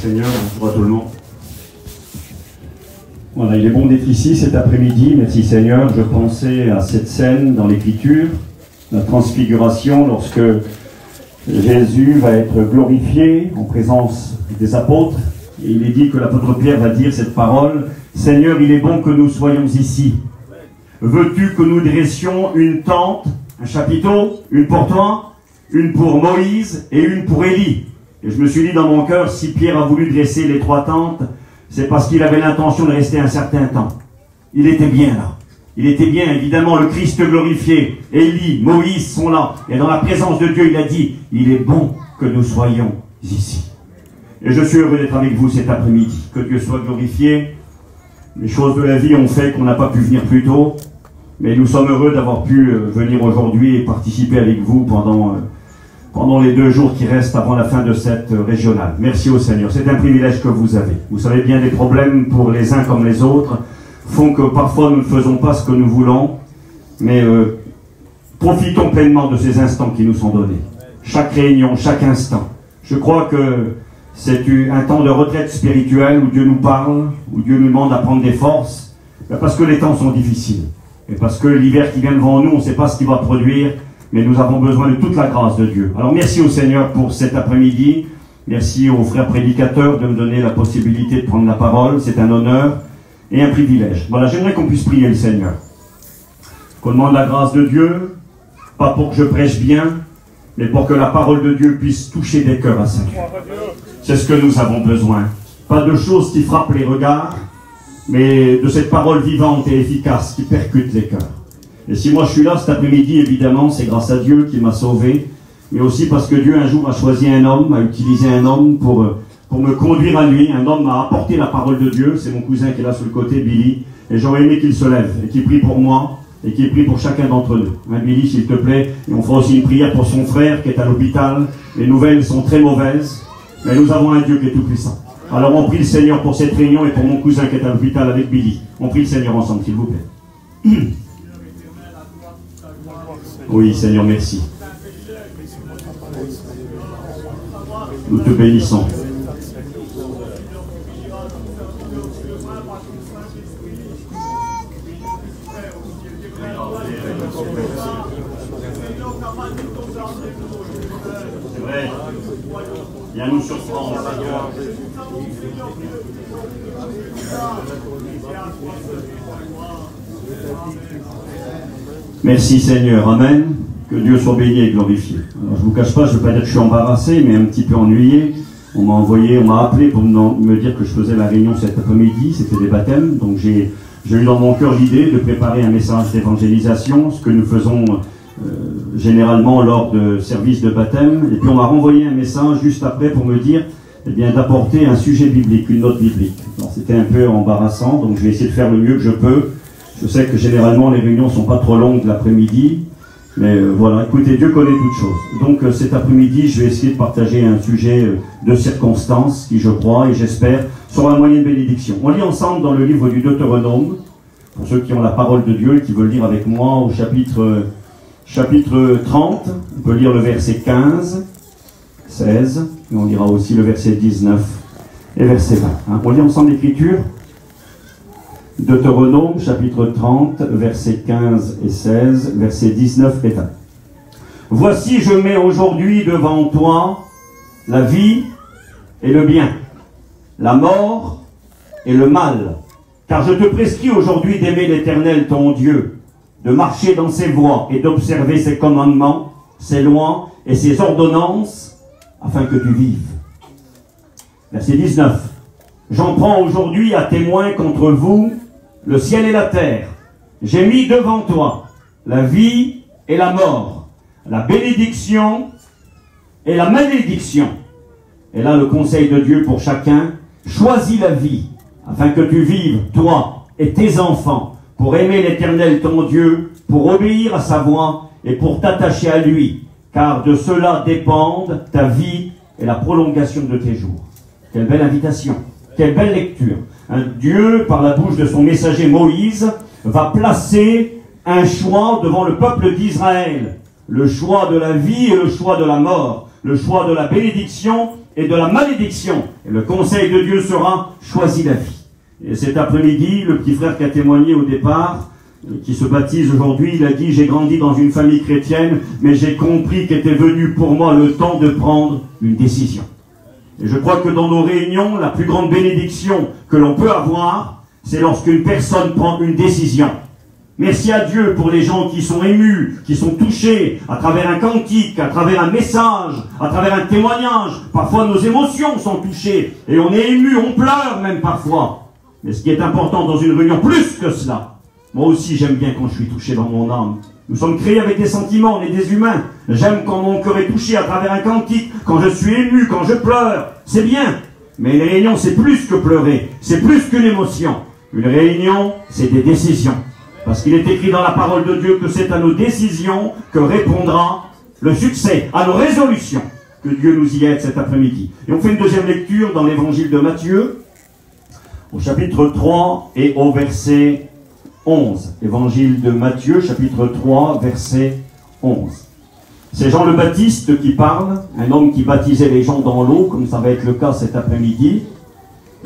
Seigneur, bonjour à tout le monde. Voilà, il est bon d'être ici cet après-midi, merci Seigneur. Je pensais à cette scène dans l'Écriture, la transfiguration, lorsque Jésus va être glorifié en présence des apôtres. Et il est dit que l'apôtre Pierre va dire cette parole: Seigneur, il est bon que nous soyons ici. Veux-tu que nous dressions une tente, un chapiteau, une pour toi, une pour Moïse et une pour Élie? Et je me suis dit dans mon cœur, si Pierre a voulu dresser les 3 tentes, c'est parce qu'il avait l'intention de rester un certain temps. Il était bien là. Il était bien, évidemment, le Christ glorifié, Élie, Moïse sont là. Et dans la présence de Dieu, il a dit, il est bon que nous soyons ici. Et je suis heureux d'être avec vous cet après-midi. Que Dieu soit glorifié. Les choses de la vie ont fait qu'on n'a pas pu venir plus tôt. Mais nous sommes heureux d'avoir pu venir aujourd'hui et participer avec vous pendant les 2 jours qui restent avant la fin de cette régionale. Merci au Seigneur. C'est un privilège que vous avez. Vous savez bien, les problèmes pour les uns comme les autres font que parfois nous ne faisons pas ce que nous voulons. Mais profitons pleinement de ces instants qui nous sont donnés. Chaque réunion, chaque instant. Je crois que c'est un temps de retraite spirituelle où Dieu nous parle, où Dieu nous demande à prendre des forces, parce que les temps sont difficiles. Et parce que l'hiver qui vient devant nous, on ne sait pas ce qu'il va produire, mais nous avons besoin de toute la grâce de Dieu. Alors merci au Seigneur pour cet après-midi. Merci aux frères prédicateurs de me donner la possibilité de prendre la parole. C'est un honneur et un privilège. Voilà, j'aimerais qu'on puisse prier le Seigneur. Qu'on demande la grâce de Dieu, pas pour que je prêche bien, mais pour que la parole de Dieu puisse toucher des cœurs à Saint Dieu. C'est ce que nous avons besoin. Pas de choses qui frappent les regards, mais de cette parole vivante et efficace qui percute les cœurs. Et si moi je suis là cet après-midi, évidemment, c'est grâce à Dieu qui m'a sauvé, mais aussi parce que Dieu un jour a choisi un homme, a utilisé un homme pour me conduire à lui. Un homme m'a apporté la parole de Dieu, c'est mon cousin qui est là sur le côté, Billy, et j'aurais aimé qu'il se lève et qu'il prie pour moi et qu'il prie pour chacun d'entre nous. Hein, Billy, s'il te plaît, et on fera aussi une prière pour son frère qui est à l'hôpital. Les nouvelles sont très mauvaises, mais nous avons un Dieu qui est tout puissant. Alors on prie le Seigneur pour cette réunion et pour mon cousin qui est à l'hôpital avec Billy. On prie le Seigneur ensemble, s'il vous plaît. Oui, Seigneur, merci. Nous te bénissons. C'est vrai. Viens nous surprendre, Seigneur. Merci Seigneur, Amen. Que Dieu soit béni et glorifié. Alors, je ne vous cache pas, je ne veux pas dire que je suis embarrassé, mais un petit peu ennuyé. On m'a appelé pour me dire que je faisais la réunion cet après-midi, c'était des baptêmes. Donc j'ai eu dans mon cœur l'idée de préparer un message d'évangélisation, ce que nous faisons généralement lors de services de baptême. Et puis on m'a renvoyé un message juste après pour me dire d'apporter un sujet biblique, une note biblique. C'était un peu embarrassant, donc je vais essayer de faire le mieux que je peux. Je sais que généralement les réunions ne sont pas trop longues l'après-midi, mais voilà, écoutez, Dieu connaît toutes choses. Donc cet après-midi, je vais essayer de partager un sujet de circonstance qui, je crois et j'espère, sera un moyen de bénédiction. On lit ensemble dans le livre du Deutéronome, pour ceux qui ont la parole de Dieu et qui veulent lire avec moi au chapitre 30, on peut lire le verset 15, 16, et on lira aussi le verset 19 et verset 20. Hein. On lit ensemble l'Écriture. Deutéronome, chapitre 30, versets 15 et 16, versets 19 et 20. Voici, je mets aujourd'hui devant toi la vie et le bien, la mort et le mal. Car je te prescris aujourd'hui d'aimer l'Éternel ton Dieu, de marcher dans ses voies et d'observer ses commandements, ses lois et ses ordonnances, afin que tu vives. Verset 19. J'en prends aujourd'hui à témoin contre vous le ciel et la terre. J'ai mis devant toi la vie et la mort, la bénédiction et la malédiction. Et là, le conseil de Dieu pour chacun: choisis la vie, afin que tu vives, toi et tes enfants, pour aimer l'Éternel ton Dieu, pour obéir à sa voix et pour t'attacher à lui, car de cela dépendent ta vie et la prolongation de tes jours. Quelle belle invitation, quelle belle lecture. Dieu, par la bouche de son messager Moïse, va placer un choix devant le peuple d'Israël. Le choix de la vie et le choix de la mort. Le choix de la bénédiction et de la malédiction. Et le conseil de Dieu sera, choisis la vie. Et cet après-midi, le petit frère qui a témoigné au départ, qui se baptise aujourd'hui, il a dit, j'ai grandi dans une famille chrétienne, mais j'ai compris qu'était venu pour moi le temps de prendre une décision. Et je crois que dans nos réunions, la plus grande bénédiction que l'on peut avoir, c'est lorsqu'une personne prend une décision. Merci à Dieu pour les gens qui sont émus, qui sont touchés à travers un cantique, à travers un message, à travers un témoignage. Parfois nos émotions sont touchées et on est ému, on pleure même parfois. Mais ce qui est important dans une réunion, plus que cela, moi aussi j'aime bien quand je suis touché dans mon âme. Nous sommes créés avec des sentiments, on est des humains. J'aime quand mon cœur est touché à travers un cantique, quand je suis ému, quand je pleure. C'est bien. Mais une réunion, c'est plus que pleurer. C'est plus qu'une émotion. Une réunion, c'est des décisions. Parce qu'il est écrit dans la parole de Dieu que c'est à nos décisions que répondra le succès, à nos résolutions, que Dieu nous y aide cet après-midi. Et on fait une deuxième lecture dans l'évangile de Matthieu, au chapitre 3 et au verset 11. Évangile de Matthieu, chapitre 3, verset 11. C'est Jean le Baptiste qui parle, un homme qui baptisait les gens dans l'eau, comme ça va être le cas cet après-midi.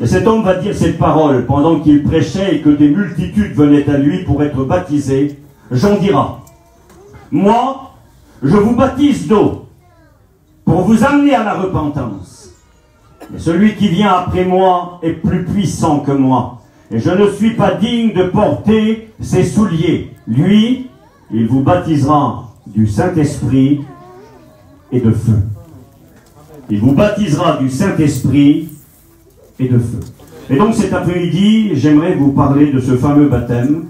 Et cet homme va dire cette parole pendant qu'il prêchait et que des multitudes venaient à lui pour être baptisés. Jean dira, « Moi, je vous baptise d'eau pour vous amener à la repentance. Mais celui qui vient après moi est plus puissant que moi. Et je ne suis pas digne de porter ses souliers. Lui, il vous baptisera du Saint-Esprit et de feu. » Il vous baptisera du Saint-Esprit et de feu. Et donc cet après-midi, j'aimerais vous parler de ce fameux baptême.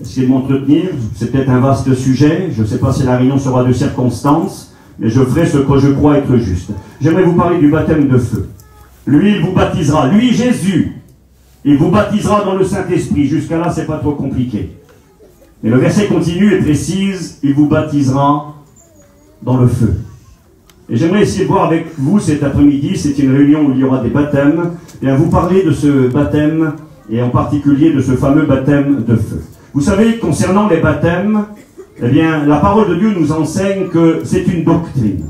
Essayez de m'entretenir, c'est peut-être un vaste sujet, je ne sais pas si la réunion sera de circonstances, mais je ferai ce que je crois être juste. J'aimerais vous parler du baptême de feu. Lui, il vous baptisera, lui Jésus, il vous baptisera dans le Saint-Esprit. Jusqu'à là, c'est pas trop compliqué. Mais le verset continue et précise, il vous baptisera dans le feu. Et j'aimerais essayer de voir avec vous cet après-midi, c'est une réunion où il y aura des baptêmes, et à vous parler de ce baptême, et en particulier de ce fameux baptême de feu. Vous savez, concernant les baptêmes, eh bien, la parole de Dieu nous enseigne que c'est une doctrine.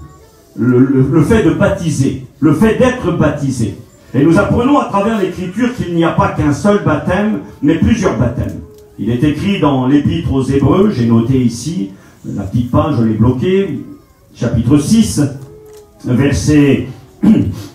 Le fait de baptiser, le fait d'être baptisé. Et nous apprenons à travers l'Écriture qu'il n'y a pas qu'un seul baptême, mais plusieurs baptêmes. Il est écrit dans l'Épître aux Hébreux, j'ai noté ici, la petite page, je l'ai bloquée, chapitre 6, versets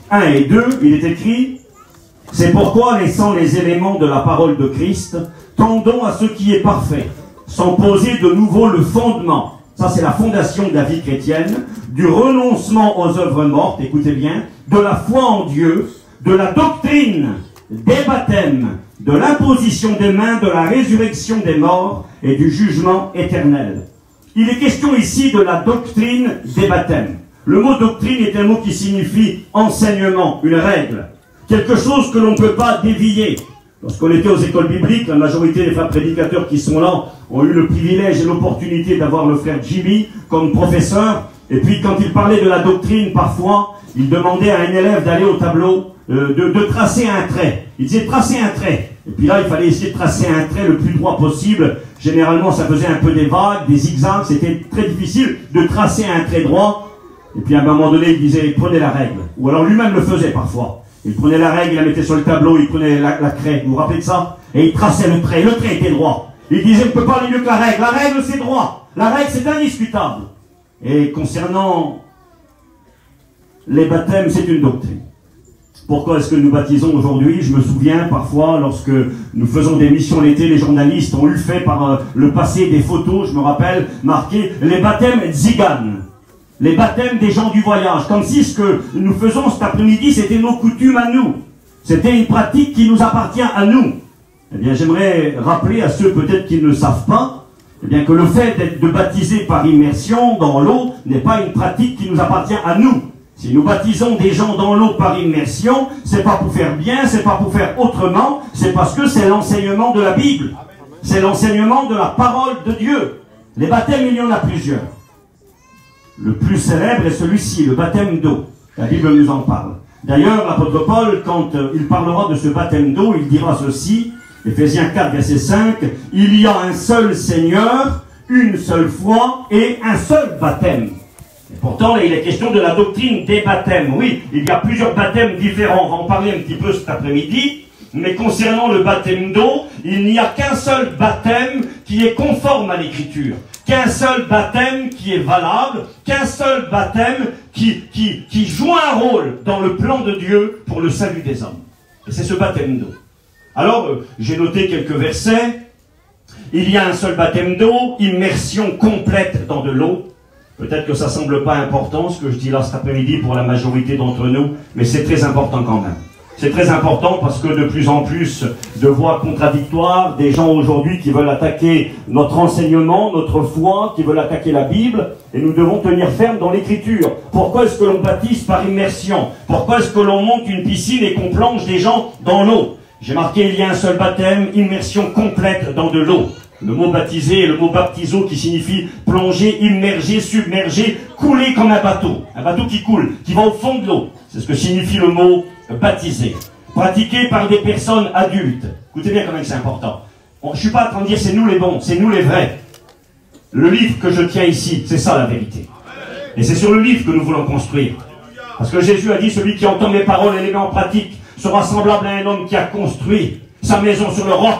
1 et 2, il est écrit « C'est pourquoi, laissant les éléments de la parole de Christ, tendons à ce qui est parfait, sans poser de nouveau le fondement. » Ça, c'est la fondation de la vie chrétienne, du renoncement aux œuvres mortes, écoutez bien, de la foi en Dieu, de la doctrine des baptêmes, de l'imposition des mains, de la résurrection des morts et du jugement éternel. Il est question ici de la doctrine des baptêmes. Le mot doctrine est un mot qui signifie enseignement, une règle, quelque chose que l'on ne peut pas dévier. Lorsqu'on était aux écoles bibliques, la majorité des frères prédicateurs qui sont là ont eu le privilège et l'opportunité d'avoir le frère Jimmy comme professeur. Et puis quand il parlait de la doctrine, parfois, il demandait à un élève d'aller au tableau, de tracer un trait. Il disait tracer un trait. Et puis là, il fallait essayer de tracer un trait le plus droit possible. Généralement, ça faisait un peu des vagues, des zigzags. C'était très difficile de tracer un trait droit. Et puis à un moment donné, il disait, prenez la règle. Ou alors lui-même le faisait parfois. Il prenait la règle, il la mettait sur le tableau, il prenait la craie. Vous vous rappelez de ça? Et il traçait le trait. Le trait était droit. Il disait, on ne peut pas aller mieux que la règle. La règle, c'est droit. La règle, c'est indiscutable. Et concernant les baptêmes, c'est une doctrine. Pourquoi est-ce que nous baptisons aujourd'hui? Je me souviens parfois, lorsque nous faisons des missions l'été, les journalistes ont eu fait par le passé des photos, je me rappelle, marquées les baptêmes Tziganes. Les baptêmes des gens du voyage. Comme si ce que nous faisons cet après-midi, c'était nos coutumes à nous. C'était une pratique qui nous appartient à nous. Eh bien, j'aimerais rappeler à ceux peut-être qui ne le savent pas, eh bien, que le fait de baptiser par immersion dans l'eau n'est pas une pratique qui nous appartient à nous. Si nous baptisons des gens dans l'eau par immersion, c'est pas pour faire bien, c'est pas pour faire autrement, c'est parce que c'est l'enseignement de la Bible. C'est l'enseignement de la parole de Dieu. Les baptêmes, il y en a plusieurs. Le plus célèbre est celui-ci, le baptême d'eau. La Bible nous en parle. D'ailleurs, l'apôtre Paul, quand il parlera de ce baptême d'eau, il dira ceci, Éphésiens 4, verset 5, « Il y a un seul Seigneur, une seule foi et un seul baptême. Et pourtant, là, il est question de la doctrine des baptêmes. Oui, il y a plusieurs baptêmes différents. On va en parler un petit peu cet après-midi. Mais concernant le baptême d'eau, il n'y a qu'un seul baptême qui est conforme à l'Écriture. Qu'un seul baptême qui est valable, qu'un seul baptême qui joue un rôle dans le plan de Dieu pour le salut des hommes. Et c'est ce baptême d'eau. Alors, j'ai noté quelques versets. Il y a un seul baptême d'eau, immersion complète dans de l'eau. Peut-être que ça ne semble pas important, ce que je dis là cet après-midi pour la majorité d'entre nous, mais c'est très important quand même. C'est très important parce que de plus en plus de voix contradictoires, des gens aujourd'hui qui veulent attaquer notre enseignement, notre foi, qui veulent attaquer la Bible, et nous devons tenir ferme dans l'Écriture. Pourquoi est-ce que l'on baptise par immersion? Pourquoi est-ce que l'on monte une piscine et qu'on plonge des gens dans l'eau? J'ai marqué, il y a un seul baptême, immersion complète dans de l'eau. Le mot baptisé est le mot baptizo qui signifie plonger, immerger, submerger, couler comme un bateau qui coule, qui va au fond de l'eau. C'est ce que signifie le mot baptisé. Pratiqué par des personnes adultes. Écoutez bien quand même, c'est important. Je ne suis pas en train de dire c'est nous les bons, c'est nous les vrais. Le livre que je tiens ici, c'est ça la vérité. Et c'est sur le livre que nous voulons construire. Parce que Jésus a dit, celui qui entend mes paroles et les met en pratique sera semblable à un homme qui a construit sa maison sur le roc.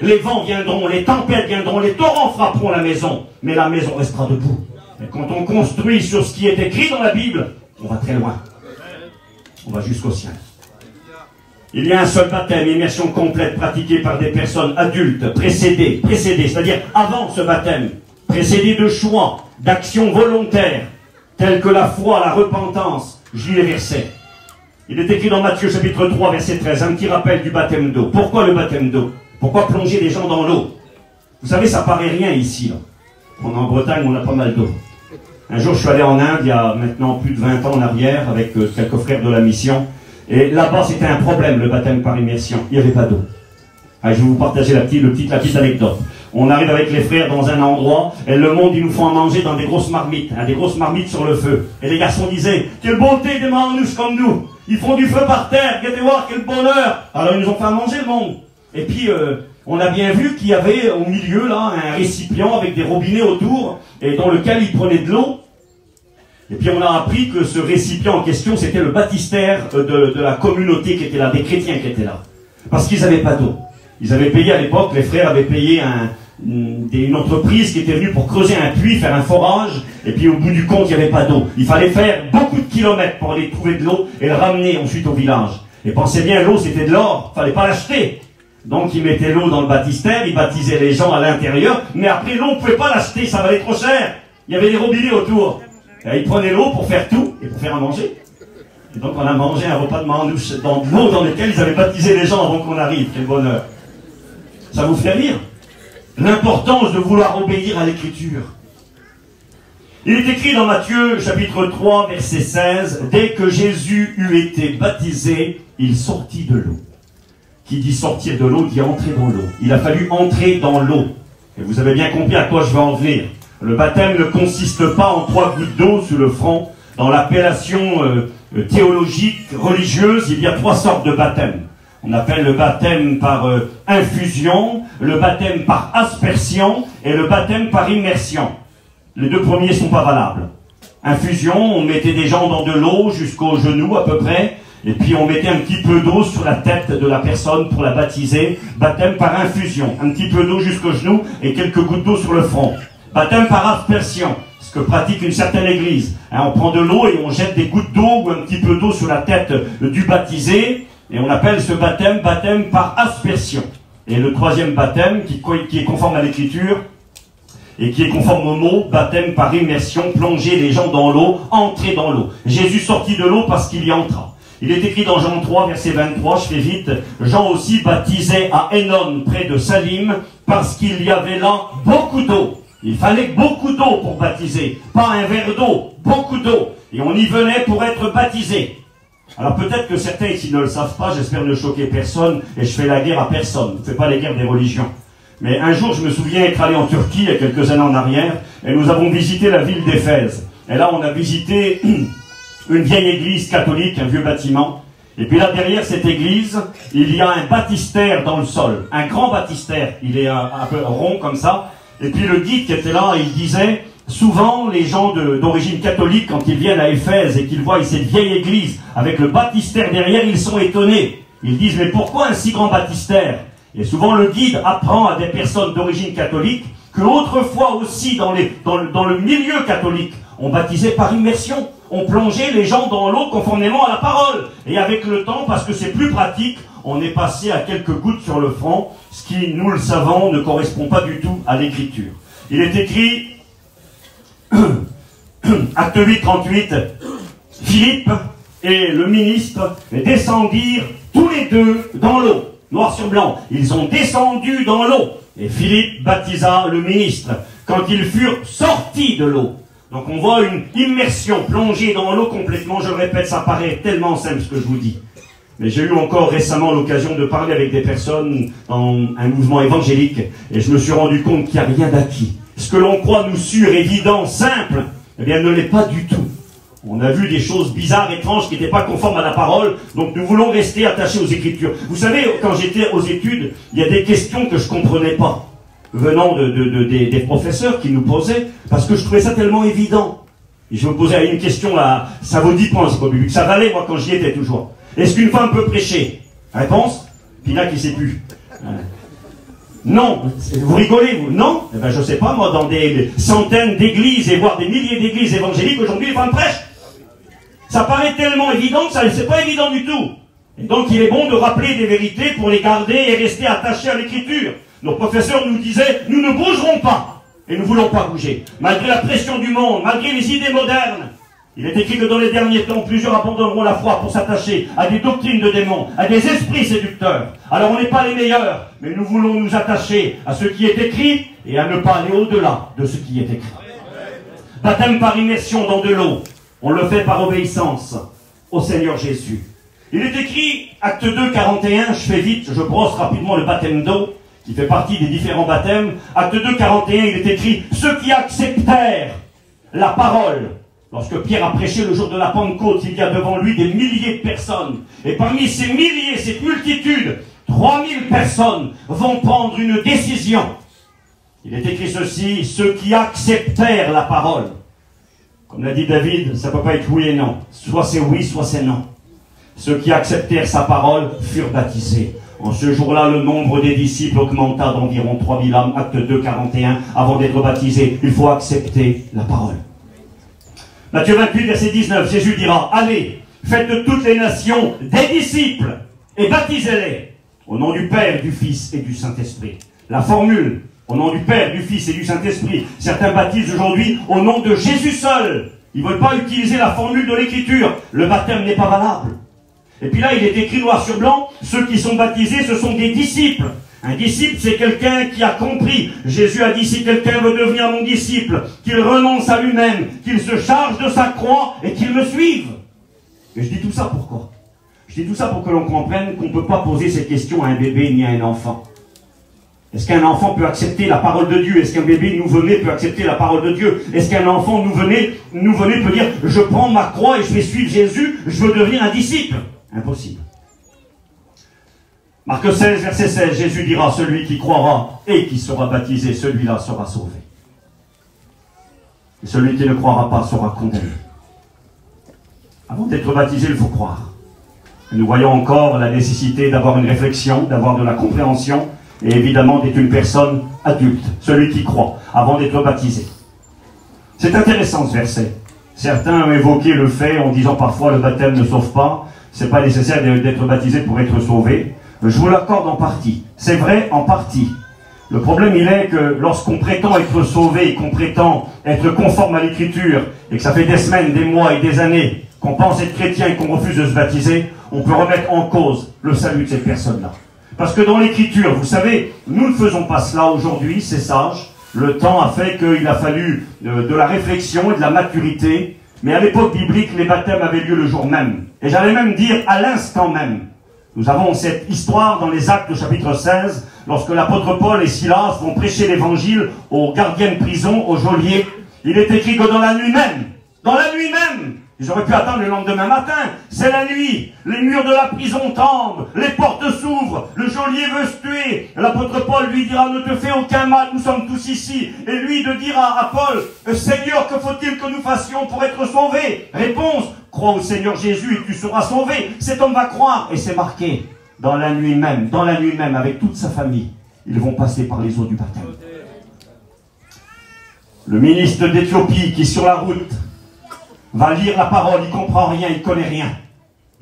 Les vents viendront, les tempêtes viendront, les torrents frapperont la maison, mais la maison restera debout. Et quand on construit sur ce qui est écrit dans la Bible, on va très loin. On va jusqu'au ciel. Il y a un seul baptême, immersion complète pratiquée par des personnes adultes, précédées, c'est-à-dire avant ce baptême, précédées de choix, d'actions volontaires, telles que la foi, la repentance. Je lis les versets. Il est écrit dans Matthieu chapitre 3, verset 13, un petit rappel du baptême d'eau. Pourquoi le baptême d'eau? Pourquoi plonger les gens dans l'eau? Vous savez, ça paraît rien ici. Là. On est en Bretagne, on a pas mal d'eau. Un jour, je suis allé en Inde, il y a maintenant plus de 20 ans en arrière, avec quelques frères de la mission. Et là-bas, c'était un problème, le baptême par immersion. Il n'y avait pas d'eau. Je vais vous partager la petite anecdote. On arrive avec les frères dans un endroit, et le monde, ils nous font à manger dans des grosses marmites, des grosses marmites sur le feu. Et les garçons disaient, quelle bonté des manouches comme nous. Ils font du feu par terre, regardez voir, quel bonheur. Alors ils nous ont fait à manger le monde. Et puis, on a bien vu qu'il y avait au milieu, là, un récipient avec des robinets autour, et dans lequel ils prenaient de l'eau. Et puis on a appris que ce récipient en question, c'était le baptistère de la communauté qui était là, des chrétiens qui étaient là. Parce qu'ils n'avaient pas d'eau. Ils avaient payé à l'époque, les frères avaient payé une entreprise qui était venue pour creuser un puits, faire un forage, et puis au bout du compte, il n'y avait pas d'eau. Il fallait faire beaucoup de kilomètres pour aller trouver de l'eau et le ramener ensuite au village. Et pensez bien, l'eau c'était de l'or, il ne fallait pas l'acheter. Donc ils mettaient l'eau dans le baptistère, ils baptisaient les gens à l'intérieur, mais après l'eau on ne pouvait pas l'acheter, ça valait trop cher. Il y avait des robinets autour. Et ils prenaient l'eau pour faire tout et pour faire à manger. Et donc on a mangé un repas de manouche dans de l'eau dans lequel ils avaient baptisé les gens avant qu'on arrive. Quel bonheur. Ça vous fait rire? L'importance de vouloir obéir à l'Écriture. Il est écrit dans Matthieu chapitre 3 verset 16, dès que Jésus eut été baptisé, il sortit de l'eau. Qui dit sortir de l'eau dit entrer dans l'eau. Il a fallu entrer dans l'eau. Et vous avez bien compris à quoi je vais en venir. Le baptême ne consiste pas en 3 gouttes d'eau sur le front. Dans l'appellation théologique, religieuse, il y a 3 sortes de baptême. On appelle le baptême par infusion, le baptême par aspersion et le baptême par immersion. Les 2 premiers ne sont pas valables. Infusion, on mettait des gens dans de l'eau jusqu'aux genoux à peu près, et puis on mettait un petit peu d'eau sur la tête de la personne pour la baptiser. Baptême par infusion, un petit peu d'eau jusqu'aux genoux et quelques gouttes d'eau sur le front. Baptême par aspersion, ce que pratique une certaine église. On prend de l'eau et on jette des gouttes d'eau ou un petit peu d'eau sur la tête du baptisé, et on appelle ce baptême baptême par aspersion. Et le 3e baptême, qui est conforme à l'Écriture, et qui est conforme au mot, baptême par immersion, plonger les gens dans l'eau, entrer dans l'eau. Jésus sortit de l'eau parce qu'il y entra. Il est écrit dans Jean 3, verset 23, je fais vite, Jean aussi baptisait à Hénon, près de Salim, parce qu'il y avait là beaucoup d'eau. Il fallait beaucoup d'eau pour baptiser, pas un verre d'eau, beaucoup d'eau. Et on y venait pour être baptisé. Alors peut-être que certains ici ne le savent pas, j'espère ne choquer personne, et je fais la guerre à personne, je ne fais pas les guerres des religions. Mais un jour, je me souviens être allé en Turquie, il y a quelques années en arrière, et nous avons visité la ville d'Éphèse. Et là, on a visité une vieille église catholique, un vieux bâtiment. Et puis là, derrière cette église, il y a un baptistère dans le sol, un grand baptistère. Il est un peu rond comme ça. Et puis le guide qui était là, il disait, souvent les gens d'origine catholique, quand ils viennent à Éphèse et qu'ils voient cette vieille église avec le baptistère derrière, ils sont étonnés. Ils disent, mais pourquoi un si grand baptistère? Et souvent le guide apprend à des personnes d'origine catholique que autrefois aussi dans le milieu catholique, on baptisait par immersion. On plongeait les gens dans l'eau conformément à la parole. Et avec le temps, parce que c'est plus pratique, on est passé à quelques gouttes sur le front, ce qui, nous le savons, ne correspond pas du tout à l'écriture. Il est écrit, acte 8, 38, Philippe et le ministre descendirent tous les deux dans l'eau, noir sur blanc. Ils ont descendu dans l'eau. Et Philippe baptisa le ministre quand ils furent sortis de l'eau. Donc on voit une immersion, plongée dans l'eau complètement. Je le répète, ça paraît tellement simple ce que je vous dis. Mais j'ai eu encore récemment l'occasion de parler avec des personnes dans un mouvement évangélique et je me suis rendu compte qu'il n'y a rien d'acquis. Ce que l'on croit nous sûr, évident, simple, eh bien ne l'est pas du tout. On a vu des choses bizarres, étranges, qui n'étaient pas conformes à la parole, donc nous voulons rester attachés aux Écritures. Vous savez, quand j'étais aux études, il y a des questions que je ne comprenais pas, venant des professeurs qui nous posaient, parce que je trouvais ça tellement évident. Et je me posais une question, là, ça vaut 10 points, c'est pas biblique. Ça valait, moi, quand j'y étais toujours. Est-ce qu'une femme peut prêcher? Réponse? Pina qui ne sait plus. Non. Vous rigolez, vous? Non? Eh ben, je ne sais pas, moi, dans des centaines d'églises, et voire des milliers d'églises évangéliques, aujourd'hui, les femmes prêchent. Ça paraît tellement évident que ça c'est pas évident du tout. Et donc il est bon de rappeler des vérités pour les garder et rester attachés à l'écriture. Nos professeurs nous disaient, nous ne bougerons pas. Et nous ne voulons pas bouger. Malgré la pression du monde, malgré les idées modernes. Il est écrit que dans les derniers temps, plusieurs abandonneront la foi pour s'attacher à des doctrines de démons, à des esprits séducteurs. Alors on n'est pas les meilleurs, mais nous voulons nous attacher à ce qui est écrit et à ne pas aller au-delà de ce qui est écrit. Baptême par immersion dans de l'eau. On le fait par obéissance au Seigneur Jésus. Il est écrit, acte 2, 41, je fais vite, je brosse rapidement le baptême d'eau, qui fait partie des différents baptêmes. Acte 2, 41, il est écrit, ceux qui acceptèrent la parole. Lorsque Pierre a prêché le jour de la Pentecôte, il y a devant lui des milliers de personnes. Et parmi ces milliers, cette multitude, 3000 personnes vont prendre une décision. Il est écrit ceci, ceux qui acceptèrent la parole. Comme l'a dit David, ça ne peut pas être oui et non. Soit c'est oui, soit c'est non. Ceux qui acceptèrent sa parole furent baptisés. En ce jour-là, le nombre des disciples augmenta d'environ 3000 âmes. Acte 2, 41. Avant d'être baptisés, il faut accepter la parole. Matthieu 28, verset 19, Jésus dira, allez, faites de toutes les nations des disciples et baptisez-les au nom du Père, du Fils et du Saint-Esprit. La formule, au nom du Père, du Fils et du Saint-Esprit. Certains baptisent aujourd'hui au nom de Jésus seul. Ils ne veulent pas utiliser la formule de l'Écriture. Le baptême n'est pas valable. Et puis là, il est écrit noir sur blanc, ceux qui sont baptisés, ce sont des disciples. Un disciple, c'est quelqu'un qui a compris. Jésus a dit, si quelqu'un veut devenir mon disciple, qu'il renonce à lui-même, qu'il se charge de sa croix et qu'il me suive. Et je dis tout ça pourquoi? Je dis tout ça pour que l'on comprenne qu'on ne peut pas poser cette question à un bébé ni à un enfant. Est-ce qu'un enfant peut accepter la parole de Dieu? Est-ce qu'un bébé nouveau-né peut accepter la parole de Dieu? Est-ce qu'un enfant nouveau-né peut dire, je prends ma croix et je vais suivre Jésus, je veux devenir un disciple? Impossible. Marc 16, verset 16, Jésus dira, celui qui croira et qui sera baptisé, celui-là sera sauvé. Et celui qui ne croira pas sera condamné. Avant d'être baptisé, il faut croire. Et nous voyons encore la nécessité d'avoir une réflexion, d'avoir de la compréhension, et évidemment d'être une personne adulte, celui qui croit, avant d'être baptisé. C'est intéressant ce verset. Certains ont évoqué le fait en disant parfois le baptême ne sauve pas, c'est pas nécessaire d'être baptisé pour être sauvé. Je vous l'accorde en partie. C'est vrai en partie. Le problème il est que lorsqu'on prétend être sauvé, qu'on prétend être conforme à l'Écriture, et que ça fait des semaines, des mois et des années qu'on pense être chrétien et qu'on refuse de se baptiser, on peut remettre en cause le salut de cette personne-là. Parce que dans l'Écriture, vous savez, nous ne faisons pas cela aujourd'hui, c'est sage. Le temps a fait qu'il a fallu de la réflexion et de la maturité. Mais à l'époque biblique, les baptêmes avaient lieu le jour même. Et j'allais même dire à l'instant même. Nous avons cette histoire dans les Actes chapitre 16, lorsque l'apôtre Paul et Silas vont prêcher l'évangile aux gardiens de prison, aux geôliers. Il est écrit que dans la nuit même, Ils auraient pu attendre le lendemain matin. C'est la nuit. Les murs de la prison tremblent. Les portes s'ouvrent. Le geôlier veut se tuer. L'apôtre Paul lui dira, ne te fais aucun mal, nous sommes tous ici. Et lui de dire à Paul, Seigneur, que faut-il que nous fassions pour être sauvés? Réponse, crois au Seigneur Jésus et tu seras sauvé. Cet homme va croire. Et c'est marqué, dans la nuit même, avec toute sa famille, ils vont passer par les eaux du baptême. Le ministre d'Éthiopie qui, sur la route, va lire la parole, il comprend rien, il connaît rien.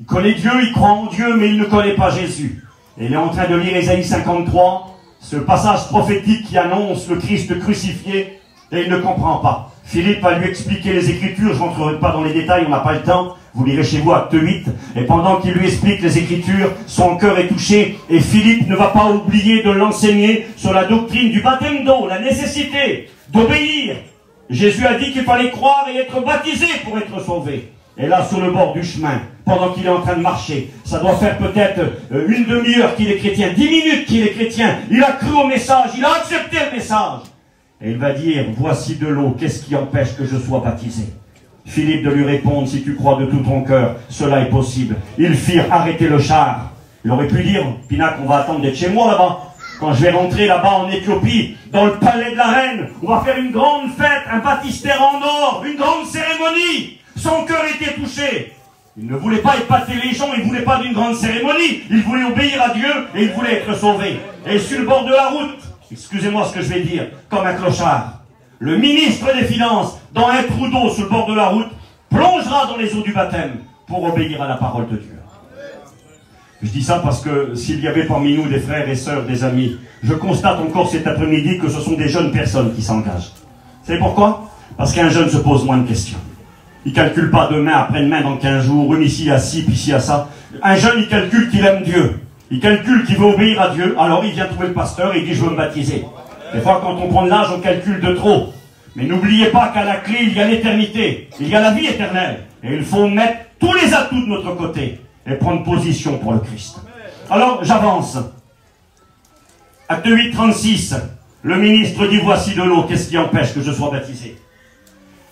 Il connaît Dieu, il croit en Dieu, mais il ne connaît pas Jésus. Et il est en train de lire Ésaïe 53, ce passage prophétique qui annonce le Christ crucifié, et il ne comprend pas. Philippe va lui expliquer les Écritures, je ne rentrerai pas dans les détails, on n'a pas le temps, vous lirez chez vous acte 8, et pendant qu'il lui explique les Écritures, son cœur est touché, et Philippe ne va pas oublier de l'enseigner sur la doctrine du baptême d'eau, la nécessité d'obéir. Jésus a dit qu'il fallait croire et être baptisé pour être sauvé. Et là, sur le bord du chemin, pendant qu'il est en train de marcher, ça doit faire peut-être une demi-heure qu'il est chrétien, 10 minutes qu'il est chrétien, il a cru au message, il a accepté le message. Et il va dire, voici de l'eau, qu'est-ce qui empêche que je sois baptisé? Philippe de lui répondre, si tu crois de tout ton cœur, cela est possible. Ils firent arrêter le char. Il aurait pu dire, Pinac, on va attendre d'être chez moi là-bas. Quand je vais rentrer là-bas en Éthiopie, dans le palais de la reine, on va faire une grande fête, un baptistère en or, une grande cérémonie. Son cœur était touché. Il ne voulait pas épater les gens, il ne voulait pas d'une grande cérémonie. Il voulait obéir à Dieu et il voulait être sauvé. Et sur le bord de la route, excusez-moi ce que je vais dire, comme un clochard, le ministre des Finances, dans un trou d'eau sur le bord de la route, plongera dans les eaux du baptême pour obéir à la parole de Dieu. Je dis ça parce que s'il y avait parmi nous des frères et sœurs, des amis, je constate encore cet après-midi que ce sont des jeunes personnes qui s'engagent. Vous savez pourquoi? Parce qu'un jeune se pose moins de questions. Il ne calcule pas demain, après-demain, dans 15 jours, une ici à ci, puis ici à ça. Un jeune, il calcule qu'il aime Dieu. Il calcule qu'il veut obéir à Dieu. Alors il vient trouver le pasteur et il dit, je veux me baptiser. Des fois, quand on prend de l'âge, on calcule de trop. Mais n'oubliez pas qu'à la clé, il y a l'éternité. Il y a la vie éternelle. Et il faut mettre tous les atouts de notre côté et prendre position pour le Christ. Alors, j'avance. Acte 8, 36. Le ministre dit, voici de l'eau, qu'est-ce qui empêche que je sois baptisé?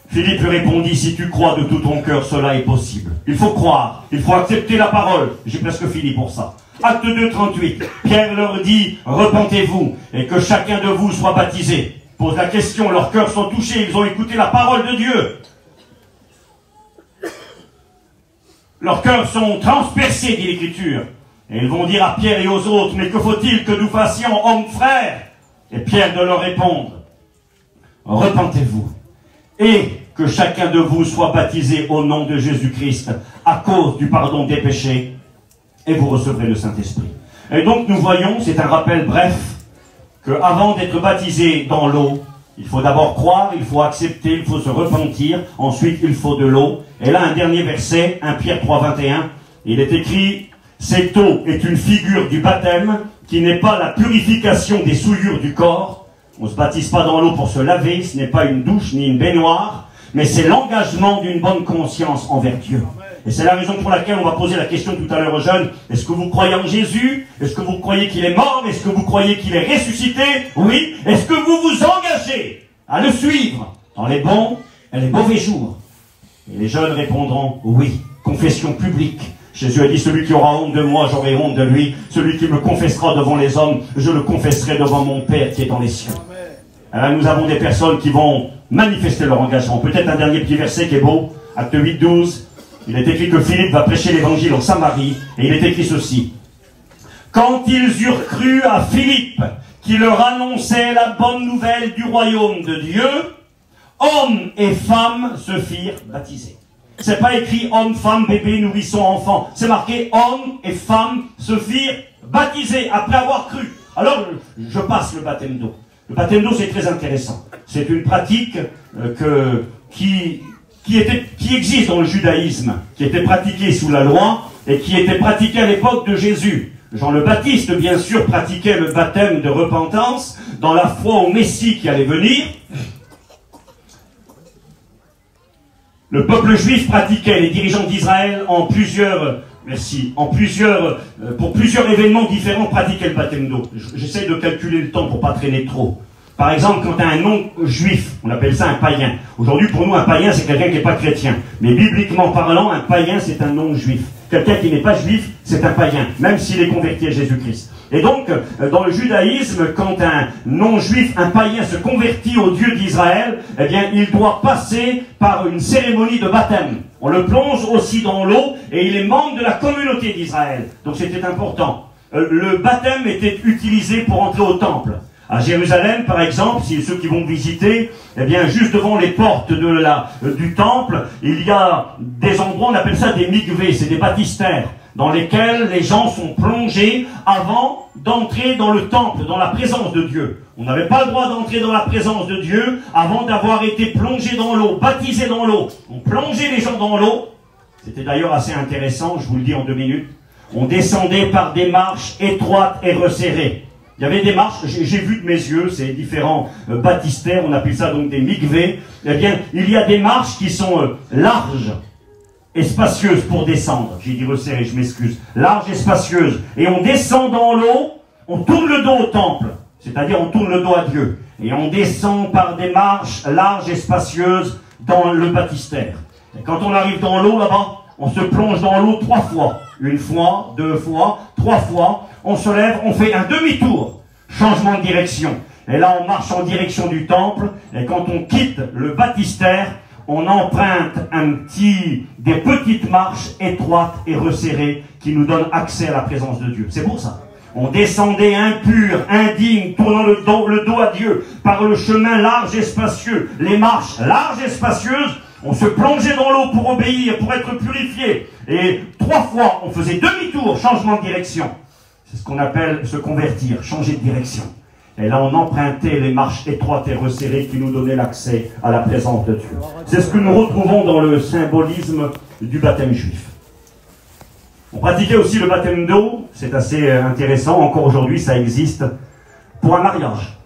Philippe lui répondit, si tu crois de tout ton cœur, cela est possible. Il faut croire, il faut accepter la parole. J'ai presque fini pour ça. Acte 2, 38. Pierre leur dit, repentez-vous et que chacun de vous soit baptisé. Pose la question, leurs cœurs sont touchés, ils ont écouté la parole de Dieu. Leurs cœurs sont transpercés, dit l'Écriture. Et ils vont dire à Pierre et aux autres, mais que faut-il que nous fassions, hommes frères? Et Pierre de leur répondre, repentez-vous, et que chacun de vous soit baptisé au nom de Jésus-Christ, à cause du pardon des péchés, et vous recevrez le Saint-Esprit. Et donc nous voyons, c'est un rappel bref, qu'avant d'être baptisé dans l'eau, il faut d'abord croire, il faut accepter, il faut se repentir, ensuite il faut de l'eau. Et là, un dernier verset, 1 Pierre 3, 21, il est écrit, cette eau est une figure du baptême, qui n'est pas la purification des souillures du corps. On ne se baptise pas dans l'eau pour se laver, ce n'est pas une douche ni une baignoire, mais c'est l'engagement d'une bonne conscience envers Dieu. Et c'est la raison pour laquelle on va poser la question tout à l'heure aux jeunes, est-ce que vous croyez en Jésus? Est-ce que vous croyez qu'il est mort? Est-ce que vous croyez qu'il est ressuscité? Oui. Est-ce que vous vous engagez à le suivre dans les bons et les mauvais jours? Et les jeunes répondront, oui. Confession publique. Jésus a dit, celui qui aura honte de moi, j'aurai honte de lui. Celui qui me confessera devant les hommes, je le confesserai devant mon Père qui est dans les cieux. Alors, nous avons des personnes qui vont manifester leur engagement. Peut-être un dernier petit verset qui est beau. Acte 8, 12. Il est écrit que Philippe va prêcher l'évangile en Samarie. Et il est écrit ceci. Quand ils eurent cru à Philippe, qui leur annonçait la bonne nouvelle du royaume de Dieu, hommes et femmes se firent baptiser. C'est pas écrit homme, femme, bébé, nourrisson, enfant. C'est marqué hommes et femmes se firent baptiser après avoir cru. Alors, je passe le baptême d'eau. Le baptême d'eau, c'est très intéressant. C'est une pratique qui existe dans le judaïsme, qui était pratiquée sous la loi et qui était pratiquée à l'époque de Jésus. Jean le Baptiste, bien sûr, pratiquait le baptême de repentance dans la foi au Messie qui allait venir. Le peuple juif pratiquait, les dirigeants d'Israël, pour plusieurs événements différents, pratiquaient le baptême d'eau. J'essaie de calculer le temps pour pas traîner trop. Par exemple, quand tu as un nom juif, on appelle ça un païen. Aujourd'hui, pour nous, un païen, c'est quelqu'un qui n'est pas chrétien. Mais bibliquement parlant, un païen, c'est un non juif. Quelqu'un qui n'est pas juif, c'est un païen, même s'il est converti à Jésus-Christ. Et donc, dans le judaïsme, quand un non-juif, un païen se convertit au Dieu d'Israël, eh bien, il doit passer par une cérémonie de baptême. On le plonge aussi dans l'eau et il est membre de la communauté d'Israël. Donc c'était important. Le baptême était utilisé pour entrer au temple. À Jérusalem, par exemple, si ceux qui vont visiter, eh bien, juste devant les portes du temple, il y a des endroits, on appelle ça des mikvés, c'est des baptistères, dans lesquels les gens sont plongés avant d'entrer dans le temple, dans la présence de Dieu. On n'avait pas le droit d'entrer dans la présence de Dieu avant d'avoir été plongé dans l'eau, baptisé dans l'eau. On plongeait les gens dans l'eau. C'était d'ailleurs assez intéressant, je vous le dis en 2 minutes. On descendait par des marches étroites et resserrées. Il y avait des marches, j'ai vu de mes yeux, ces différents baptistères, on appelle ça donc des mikvés. Eh bien, il y a des marches qui sont larges et spacieuses pour descendre. J'ai dit resserrées, je m'excuse. Larges et spacieuses. Et on descend dans l'eau, on tourne le dos au temple. C'est-à-dire on tourne le dos à Dieu. Et on descend par des marches larges et spacieuses dans le baptistère. Et quand on arrive dans l'eau là-bas, on se plonge dans l'eau 3 fois. 1 fois, 2 fois, 3 fois. On se lève, on fait un demi-tour. Changement de direction. Et là, on marche en direction du temple. Et quand on quitte le baptistère, on emprunte des petites marches étroites et resserrées qui nous donnent accès à la présence de Dieu. C'est pour ça. On descendait impur, indigne, tournant le dos à Dieu, par le chemin large et spacieux, les marches larges et spacieuses. On se plongeait dans l'eau pour obéir, pour être purifié. Et 3 fois, on faisait demi-tour, changement de direction. C'est ce qu'on appelle se convertir, changer de direction. Et là, on empruntait les marches étroites et resserrées qui nous donnaient l'accès à la présence de Dieu. C'est ce que nous retrouvons dans le symbolisme du baptême juif. On pratiquait aussi le baptême d'eau, c'est assez intéressant, encore aujourd'hui ça existe, pour un mariage.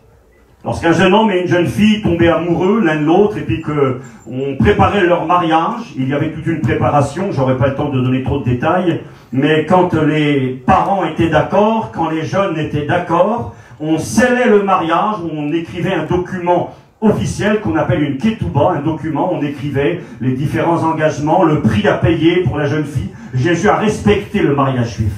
Lorsqu'un jeune homme et une jeune fille tombaient amoureux l'un de l'autre et puis qu'on préparait leur mariage, il y avait toute une préparation, j'aurais pas le temps de donner trop de détails, mais quand les parents étaient d'accord, quand les jeunes étaient d'accord, on scellait le mariage, on écrivait un document officiel qu'on appelle une ketouba, un document, on écrivait les différents engagements, le prix à payer pour la jeune fille. Jésus a respecté le mariage juif.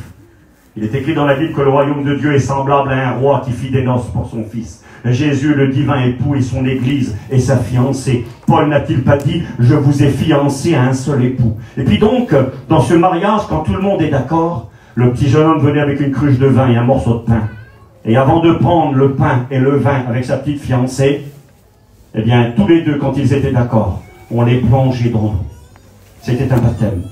Il est écrit dans la Bible que le royaume de Dieu est semblable à un roi qui fit des noces pour son fils. Jésus, le divin époux, et son église et sa fiancée. Paul n'a-t-il pas dit « Je vous ai fiancé à un seul époux ». Et puis donc, dans ce mariage, quand tout le monde est d'accord, le petit jeune homme venait avec une cruche de vin et un morceau de pain. Et avant de prendre le pain et le vin avec sa petite fiancée, eh bien, tous les deux, quand ils étaient d'accord, on les plongeait dans l'eau. C'était un baptême.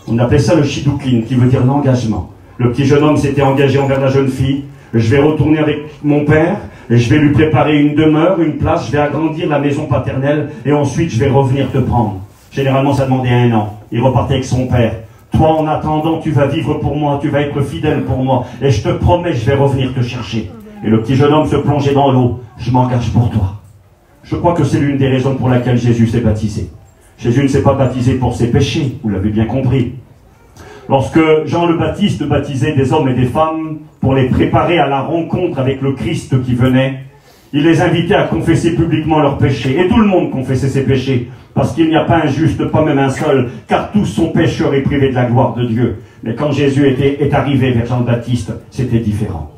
On appelait ça le shidoukin, qui veut dire l'engagement. Le petit jeune homme s'était engagé envers la jeune fille. Je vais retourner avec mon père, et je vais lui préparer une demeure, une place, je vais agrandir la maison paternelle, et ensuite je vais revenir te prendre. Généralement, ça demandait 1 an. Il repartait avec son père. Toi, en attendant, tu vas vivre pour moi, tu vas être fidèle pour moi, et je te promets, je vais revenir te chercher. Et le petit jeune homme se plongeait dans l'eau. Je m'engage pour toi. Je crois que c'est l'une des raisons pour laquelle Jésus s'est baptisé. Jésus ne s'est pas baptisé pour ses péchés, vous l'avez bien compris. Lorsque Jean le Baptiste baptisait des hommes et des femmes pour les préparer à la rencontre avec le Christ qui venait, il les invitait à confesser publiquement leurs péchés. Et tout le monde confessait ses péchés, parce qu'il n'y a pas un juste, pas même un seul, car tous sont pécheurs et privés de la gloire de Dieu. Mais quand Jésus est arrivé vers Jean le Baptiste, c'était différent.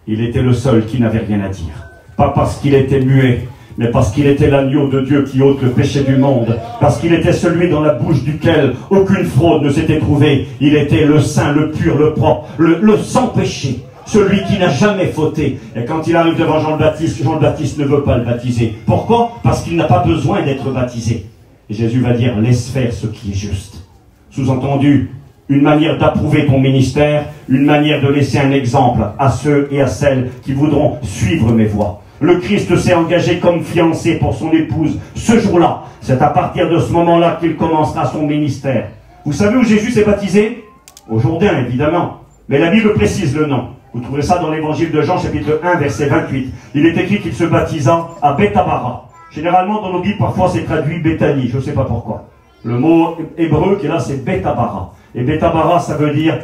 Il était le seul qui n'avait rien à dire. Pas parce qu'il était muet, mais parce qu'il était l'agneau de Dieu qui ôte le péché du monde, parce qu'il était celui dans la bouche duquel aucune fraude ne s'était trouvée. Il était le saint, le pur, le propre, le sans péché, celui qui n'a jamais fauté. Et quand il arrive devant Jean le Baptiste ne veut pas le baptiser. Pourquoi? Parce qu'il n'a pas besoin d'être baptisé. Et Jésus va dire, laisse faire ce qui est juste. Sous-entendu, une manière d'approuver ton ministère, une manière de laisser un exemple à ceux et à celles qui voudront suivre mes voies. Le Christ s'est engagé comme fiancé pour son épouse ce jour-là. C'est à partir de ce moment-là qu'il commencera son ministère. Vous savez où Jésus s'est baptisé? Au Jourdain, évidemment. Mais la Bible précise le nom. Vous trouverez ça dans l'évangile de Jean, chapitre 1, verset 28. Il est écrit qu'il se baptisa à Bethabara. Généralement, dans nos Bibles, parfois, c'est traduit Béthanie. Je ne sais pas pourquoi. Le mot hébreu qui est là, c'est Bethabara. Et Bethabara, ça veut dire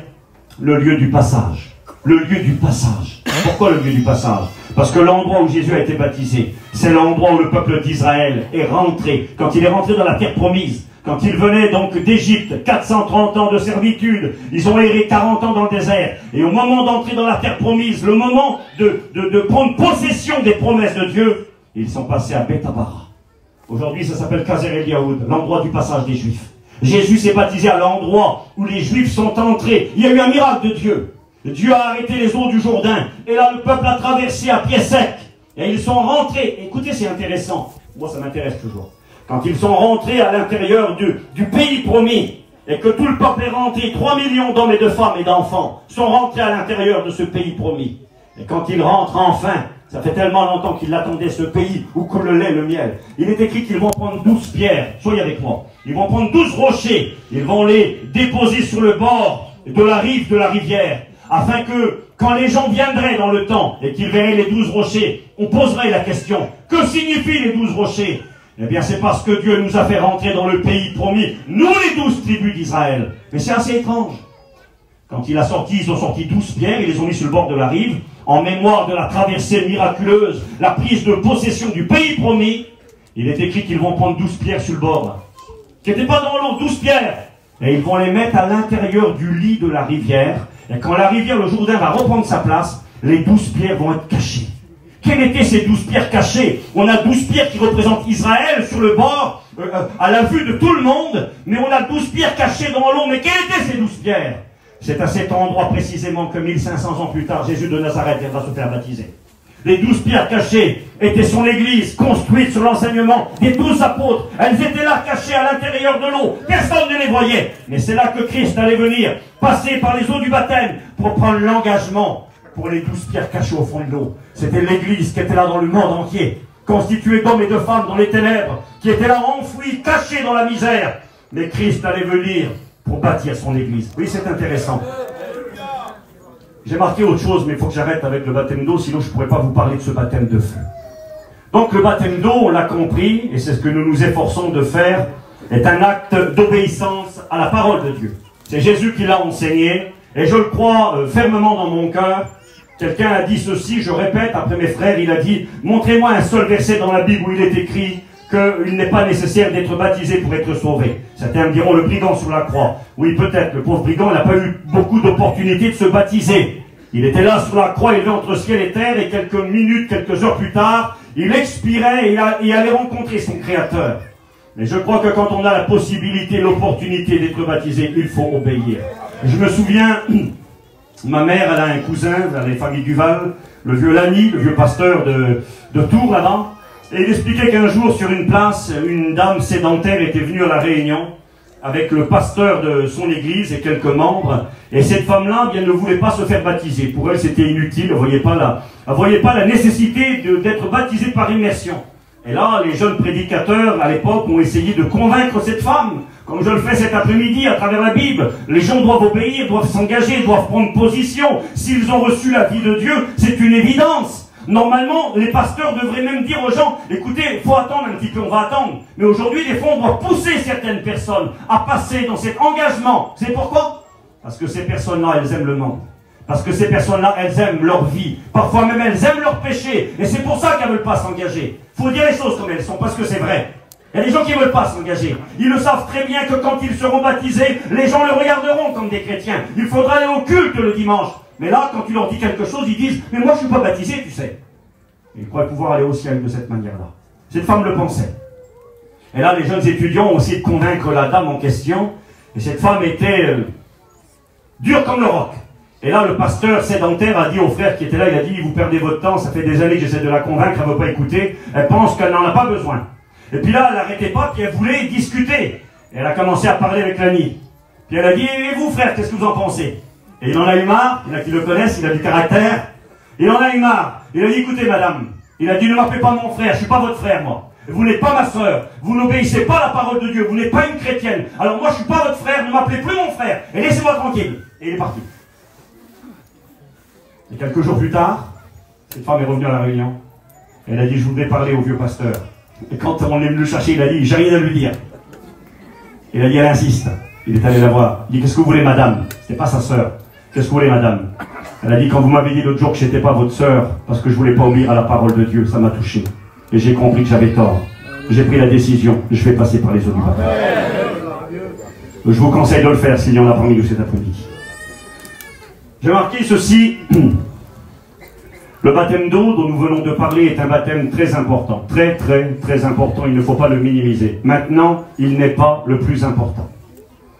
le lieu du passage. Le lieu du passage. Pourquoi le lieu du passage? Parce que l'endroit où Jésus a été baptisé, c'est l'endroit où le peuple d'Israël est rentré. Quand il est rentré dans la terre promise, quand il venait donc d'Égypte, 430 ans de servitude, ils ont erré 40 ans dans le désert. Et au moment d'entrer dans la terre promise, le moment de prendre possession des promesses de Dieu, ils sont passés à Bethabara. Aujourd'hui, ça s'appelle Kazer El Yaoud, l'endroit du passage des Juifs. Jésus s'est baptisé à l'endroit où les Juifs sont entrés. Il y a eu un miracle de Dieu. Dieu a arrêté les eaux du Jourdain. Et là, le peuple a traversé à pied sec. Et ils sont rentrés. Écoutez, c'est intéressant. Moi, ça m'intéresse toujours. Quand ils sont rentrés à l'intérieur du pays promis, et que tout le peuple est rentré, 3 millions d'hommes et de femmes et d'enfants sont rentrés à l'intérieur de ce pays promis. Et quand ils rentrent enfin, ça fait tellement longtemps qu'ils l'attendaient, ce pays où coule le lait, le miel. Il est écrit qu'ils vont prendre 12 pierres. Soyez avec moi. Ils vont prendre 12 rochers. Ils vont les déposer sur le bord de la rive de la rivière. Afin que, quand les gens viendraient dans le temps et qu'ils verraient les 12 rochers, on poserait la question, que signifient les 12 rochers? Eh bien, c'est parce que Dieu nous a fait rentrer dans le pays promis, nous les 12 tribus d'Israël. Mais c'est assez étrange. Quand il a sorti, ils ont sorti 12 pierres, ils les ont mis sur le bord de la rive, en mémoire de la traversée miraculeuse, la prise de possession du pays promis. Il est écrit qu'ils vont prendre 12 pierres sur le bord, qui n'étaient pas dans l'eau, 12 pierres. Et ils vont les mettre à l'intérieur du lit de la rivière. Et quand la rivière, le Jourdain, va reprendre sa place, les 12 pierres vont être cachées. Quelles étaient ces 12 pierres cachées? On a 12 pierres qui représentent Israël sur le bord, à la vue de tout le monde, mais on a 12 pierres cachées dans l'eau. Mais quelles étaient ces 12 pierres? C'est à cet endroit précisément que 1500 ans plus tard, Jésus de Nazareth viendra se faire baptiser. Les 12 pierres cachées étaient son église, construite sur l'enseignement des 12 apôtres. Elles étaient là, cachées à l'intérieur de l'eau. Personne ne les voyait. Mais c'est là que Christ allait venir, passer par les eaux du baptême, pour prendre l'engagement pour les 12 pierres cachées au fond de l'eau. C'était l'église qui était là dans le monde entier, constituée d'hommes et de femmes dans les ténèbres, qui étaient là enfouis, cachés dans la misère. Mais Christ allait venir pour bâtir son église. Oui, c'est intéressant. J'ai marqué autre chose, mais il faut que j'arrête avec le baptême d'eau, sinon je ne pourrais pas vous parler de ce baptême de feu. Donc le baptême d'eau, on l'a compris, et c'est ce que nous nous efforçons de faire, est un acte d'obéissance à la parole de Dieu. C'est Jésus qui l'a enseigné, et je le crois fermement dans mon cœur. Quelqu'un a dit ceci, je répète, après mes frères, il a dit, montrez-moi un seul verset dans la Bible où il est écrit qu'il n'est pas nécessaire d'être baptisé pour être sauvé. Certains me diront le brigand sur la croix. Oui, peut-être, le pauvre brigand n'a pas eu beaucoup d'opportunités de se baptiser. Il était là sur la croix, élevé entre ciel et terre, et quelques minutes, quelques heures plus tard, il expirait et il allait rencontrer son Créateur. Mais je crois que quand on a la possibilité, l'opportunité d'être baptisé, il faut obéir. Je me souviens, ma mère, elle a un cousin, dans les familles Duval, le vieux Lani, le vieux pasteur de Tours là-bas. Et il expliquait qu'un jour, sur une place, une dame sédentaire était venue à la réunion avec le pasteur de son église et quelques membres. Et cette femme-là, bien, ne voulait pas se faire baptiser. Pour elle, c'était inutile. Elle ne voyait pas la nécessité d'être baptisée par immersion. Et là, les jeunes prédicateurs, à l'époque, ont essayé de convaincre cette femme, comme je le fais cet après-midi à travers la Bible. Les gens doivent obéir, doivent s'engager, doivent prendre position. S'ils ont reçu la vie de Dieu, c'est une évidence. Normalement, les pasteurs devraient même dire aux gens, écoutez, il faut attendre un petit peu, on va attendre. Mais aujourd'hui, des fois, on doit pousser certaines personnes à passer dans cet engagement. C'est pourquoi? Parce que ces personnes-là, elles aiment le monde. Parce que ces personnes-là, elles aiment leur vie. Parfois même, elles aiment leur péché. Et c'est pour ça qu'elles ne veulent pas s'engager. Il faut dire les choses comme elles sont, parce que c'est vrai. Il y a des gens qui ne veulent pas s'engager. Ils le savent très bien que quand ils seront baptisés, les gens le regarderont comme des chrétiens. Il faudra aller au culte le dimanche. Mais là, quand tu leur dis quelque chose, ils disent « Mais moi, je ne suis pas baptisé, tu sais. » Ils croient pouvoir aller au ciel de cette manière-là. Cette femme le pensait. Et là, les jeunes étudiants ont essayé de convaincre la dame en question. Et cette femme était dure comme le roc. Et là, le pasteur sédentaire a dit aux frères qui étaient là, il a dit « Vous perdez votre temps, ça fait des années que j'essaie de la convaincre, elle ne veut pas écouter. Elle pense qu'elle n'en a pas besoin. » Et puis là, elle n'arrêtait pas, puis elle voulait discuter. Et elle a commencé à parler avec l'ami. Puis elle a dit « Et vous, frère, qu'est-ce que vous en pensez ?» Et il en a eu marre, il y en a qui le connaissent, il a du caractère. Il en a eu marre. Il a dit, écoutez madame, il a dit, ne m'appelez pas mon frère, je ne suis pas votre frère moi. Vous n'êtes pas ma soeur, vous n'obéissez pas à la parole de Dieu, vous n'êtes pas une chrétienne. Alors moi je ne suis pas votre frère, ne m'appelez plus mon frère, et laissez-moi tranquille. Et il est parti. Et quelques jours plus tard, cette femme est revenue à la réunion. Elle a dit, je voudrais parler au vieux pasteur. Et quand on est venu le chercher, il a dit, j'ai rien à lui dire. Il a dit, elle insiste. Il est allé la voir. Il dit, qu'est-ce que vous voulez madame? C'était pas sa soeur. Qu'est-ce que vous voulez, madame? Elle a dit, quand vous m'avez dit l'autre jour que je n'étais pas votre sœur, parce que je ne voulais pas obéir à la parole de Dieu, ça m'a touché. Et j'ai compris que j'avais tort. J'ai pris la décision, je vais passer par les eaux du baptême. Je vous conseille de le faire s'il y en a parmi nous cet après-midi. J'ai marqué ceci. Le baptême d'eau dont nous venons de parler est un baptême très important. Très, très, très important. Il ne faut pas le minimiser. Maintenant, il n'est pas le plus important.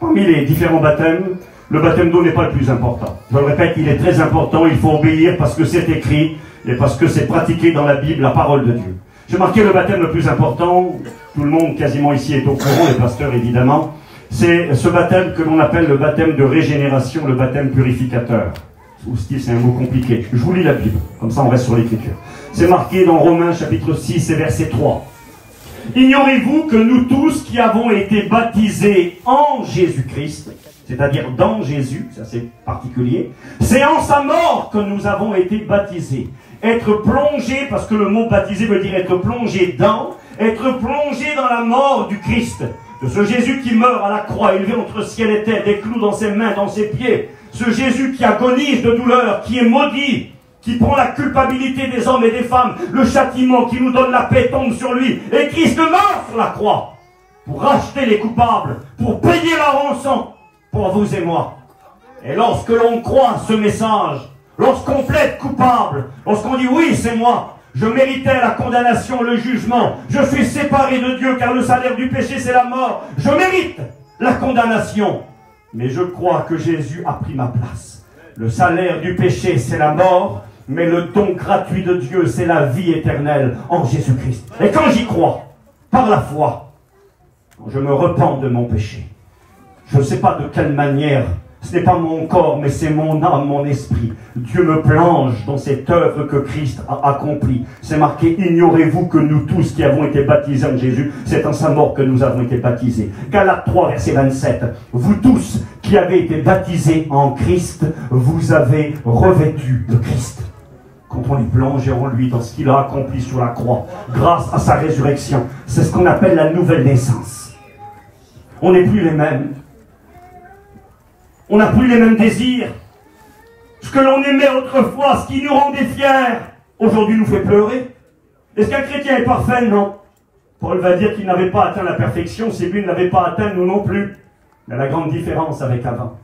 Parmi les différents baptêmes, le baptême d'eau n'est pas le plus important. Je le répète, il est très important. Il faut obéir parce que c'est écrit et parce que c'est pratiqué dans la Bible, la parole de Dieu. J'ai marqué le baptême le plus important. Tout le monde quasiment ici est au courant, les pasteurs évidemment. C'est ce baptême que l'on appelle le baptême de régénération, le baptême purificateur. C'est un mot compliqué. Je vous lis la Bible, comme ça on reste sur l'écriture. C'est marqué dans Romains chapitre 6 et verset 3. Ignorez-vous que nous tous qui avons été baptisés en Jésus-Christ, c'est-à-dire dans Jésus, ça c'est particulier, c'est en sa mort que nous avons été baptisés. Être plongé, parce que le mot baptisé veut dire être plongé dans la mort du Christ, de ce Jésus qui meurt à la croix, élevé entre ciel et terre, des clous dans ses mains, dans ses pieds, ce Jésus qui agonise de douleur, qui est maudit, qui prend la culpabilité des hommes et des femmes, le châtiment qui nous donne la paix tombe sur lui, et Christ meurt sur la croix, pour racheter les coupables, pour payer la rançon, pour vous et moi. Et lorsque l'on croit ce message, lorsqu'on plaide coupable, lorsqu'on dit oui c'est moi, je méritais la condamnation, le jugement, je suis séparé de Dieu car le salaire du péché c'est la mort, je mérite la condamnation, mais je crois que Jésus a pris ma place. Le salaire du péché c'est la mort, mais le don gratuit de Dieu c'est la vie éternelle en Jésus-Christ. Et quand j'y crois, par la foi, je me repens de mon péché. Je ne sais pas de quelle manière, ce n'est pas mon corps, mais c'est mon âme, mon esprit. Dieu me plonge dans cette œuvre que Christ a accomplie. C'est marqué, ignorez-vous que nous tous qui avons été baptisés en Jésus, c'est en sa mort que nous avons été baptisés. Galates 3, verset 27. Vous tous qui avez été baptisés en Christ, vous avez revêtu le Christ. Quand on est plongé en lui dans ce qu'il a accompli sur la croix, grâce à sa résurrection, c'est ce qu'on appelle la nouvelle naissance. On n'est plus les mêmes. On n'a plus les mêmes désirs. Ce que l'on aimait autrefois, ce qui nous rendait fiers, aujourd'hui nous fait pleurer. Est-ce qu'un chrétien est parfait? Non. Paul va dire qu'il n'avait pas atteint la perfection, si lui ne l'avait pas atteint, nous non plus. Mais la grande différence avec avant.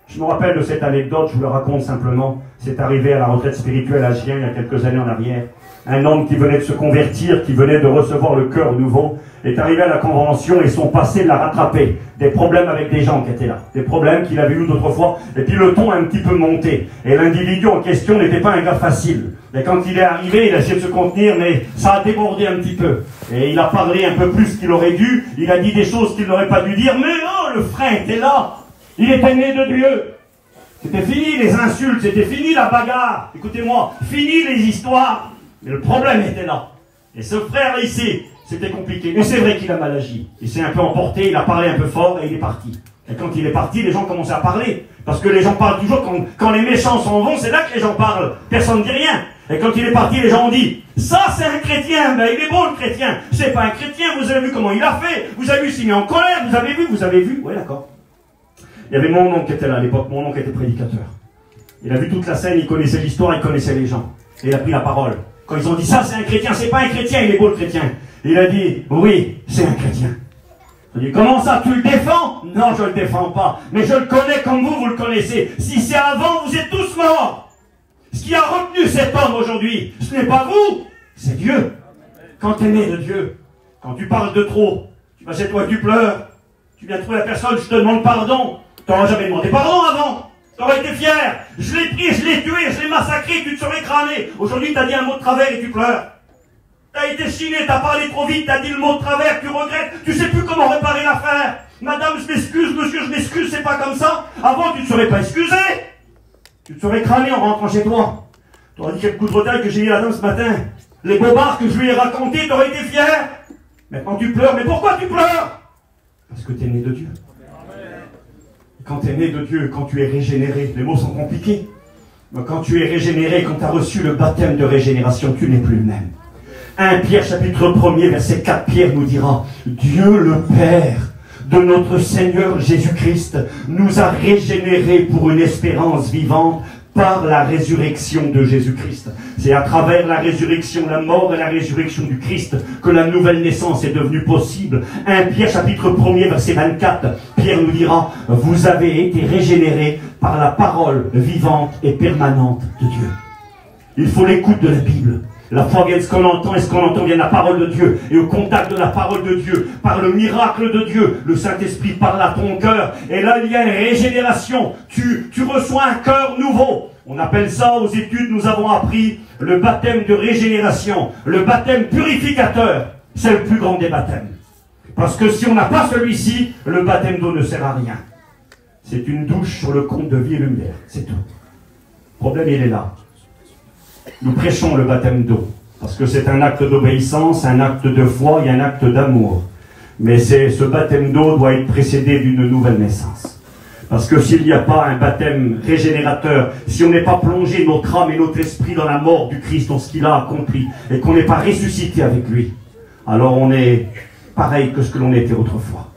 Je me rappelle de cette anecdote, je vous la raconte simplement. C'est arrivé à la retraite spirituelle à Gien, il y a quelques années en arrière. Un homme qui venait de se convertir, qui venait de recevoir le cœur nouveau, est arrivé à la convention et son passé l'a rattrapé. Des problèmes avec des gens qui étaient là. Des problèmes qu'il avait eu d'autres fois. Et puis le ton a un petit peu monté. Et l'individu en question n'était pas un gars facile. Et quand il est arrivé, il a essayé de se contenir, mais ça a débordé un petit peu. Et il a parlé un peu plus qu'il aurait dû. Il a dit des choses qu'il n'aurait pas dû dire. Mais oh, le frein était là. Il était né de Dieu. C'était fini les insultes, c'était fini la bagarre. Écoutez-moi, fini les histoires. Mais le problème était là. Et ce frère ici, c'était compliqué. Mais c'est vrai qu'il a mal agi. Il s'est un peu emporté, il a parlé un peu fort et il est parti. Et quand il est parti, les gens commençaient à parler. Parce que les gens parlent toujours, quand les méchants s'en vont, c'est là que les gens parlent. Personne ne dit rien. Et quand il est parti, les gens ont dit, ça c'est un chrétien, ben il est beau le chrétien. C'est pas un chrétien, vous avez vu comment il a fait. Vous avez vu s'il est en colère, vous avez vu. Oui, d'accord. Il y avait mon oncle qui était là à l'époque, mon oncle était prédicateur. Il a vu toute la scène, il connaissait l'histoire, il connaissait les gens. Et il a pris la parole. Quand ils ont dit ça, c'est un chrétien, c'est pas un chrétien, il est beau le chrétien. Et il a dit, oui, c'est un chrétien. Il a dit, comment ça, tu le défends? Non, je le défends pas. Mais je le connais comme vous le connaissez. Si c'est avant, vous êtes tous morts. Ce qui a retenu cet homme aujourd'hui, ce n'est pas vous, c'est Dieu. Quand tu es né de Dieu, quand tu parles de trop, tu vas chez toi, tu pleures, tu viens trouver la personne, je te demande pardon. Tu n'auras jamais demandé pardon avant. Tu aurais été fier. Je l'ai pris, je l'ai tué, je l'ai massacré, tu te serais crâné. Aujourd'hui, tu as dit un mot de travers et tu pleures. Tu as été chiné, tu as parlé trop vite, tu as dit le mot de travers, tu regrettes, tu sais plus comment réparer l'affaire. Madame, je m'excuse, monsieur, je m'excuse, c'est pas comme ça. Avant, tu ne te serais pas excusé. Tu te serais crâné en rentrant chez toi. Tu aurais dit quelques coups de retail que j'ai dit à la dame ce matin. Les bobards que je lui ai racontés, tu aurais été fier. Maintenant, tu pleures. Mais pourquoi tu pleures? Parce que tu es né de Dieu. Quand tu es né de Dieu, quand tu es régénéré, les mots sont compliqués. Mais quand tu es régénéré, quand tu as reçu le baptême de régénération, tu n'es plus le même. 1 Pierre chapitre 1er, verset 4, Pierre nous dira, Dieu le Père de notre Seigneur Jésus-Christ nous a régénérés pour une espérance vivante par la résurrection de Jésus-Christ. C'est à travers la résurrection, la mort et la résurrection du Christ que la nouvelle naissance est devenue possible. 1 Pierre chapitre 1er verset 24, Pierre nous dira, vous avez été régénérés par la parole vivante et permanente de Dieu. Il faut l'écoute de la Bible. La foi vient de ce qu'on entend, et ce qu'on entend vient de la parole de Dieu. Et au contact de la parole de Dieu, par le miracle de Dieu, le Saint-Esprit parle à ton cœur. Et là, il y a une régénération. Tu reçois un cœur nouveau. On appelle ça, aux études, nous avons appris le baptême de régénération. Le baptême purificateur, c'est le plus grand des baptêmes. Parce que si on n'a pas celui-ci, le baptême d'eau ne sert à rien. C'est une douche sur le compte de vie et lumière. C'est tout. Le problème, il est là. Nous prêchons le baptême d'eau, parce que c'est un acte d'obéissance, un acte de foi et un acte d'amour. Mais ce baptême d'eau doit être précédé d'une nouvelle naissance. Parce que s'il n'y a pas un baptême régénérateur, si on n'est pas plongé notre âme et notre esprit dans la mort du Christ, dans ce qu'il a accompli, et qu'on n'est pas ressuscité avec lui, alors on est pareil que ce que l'on était autrefois.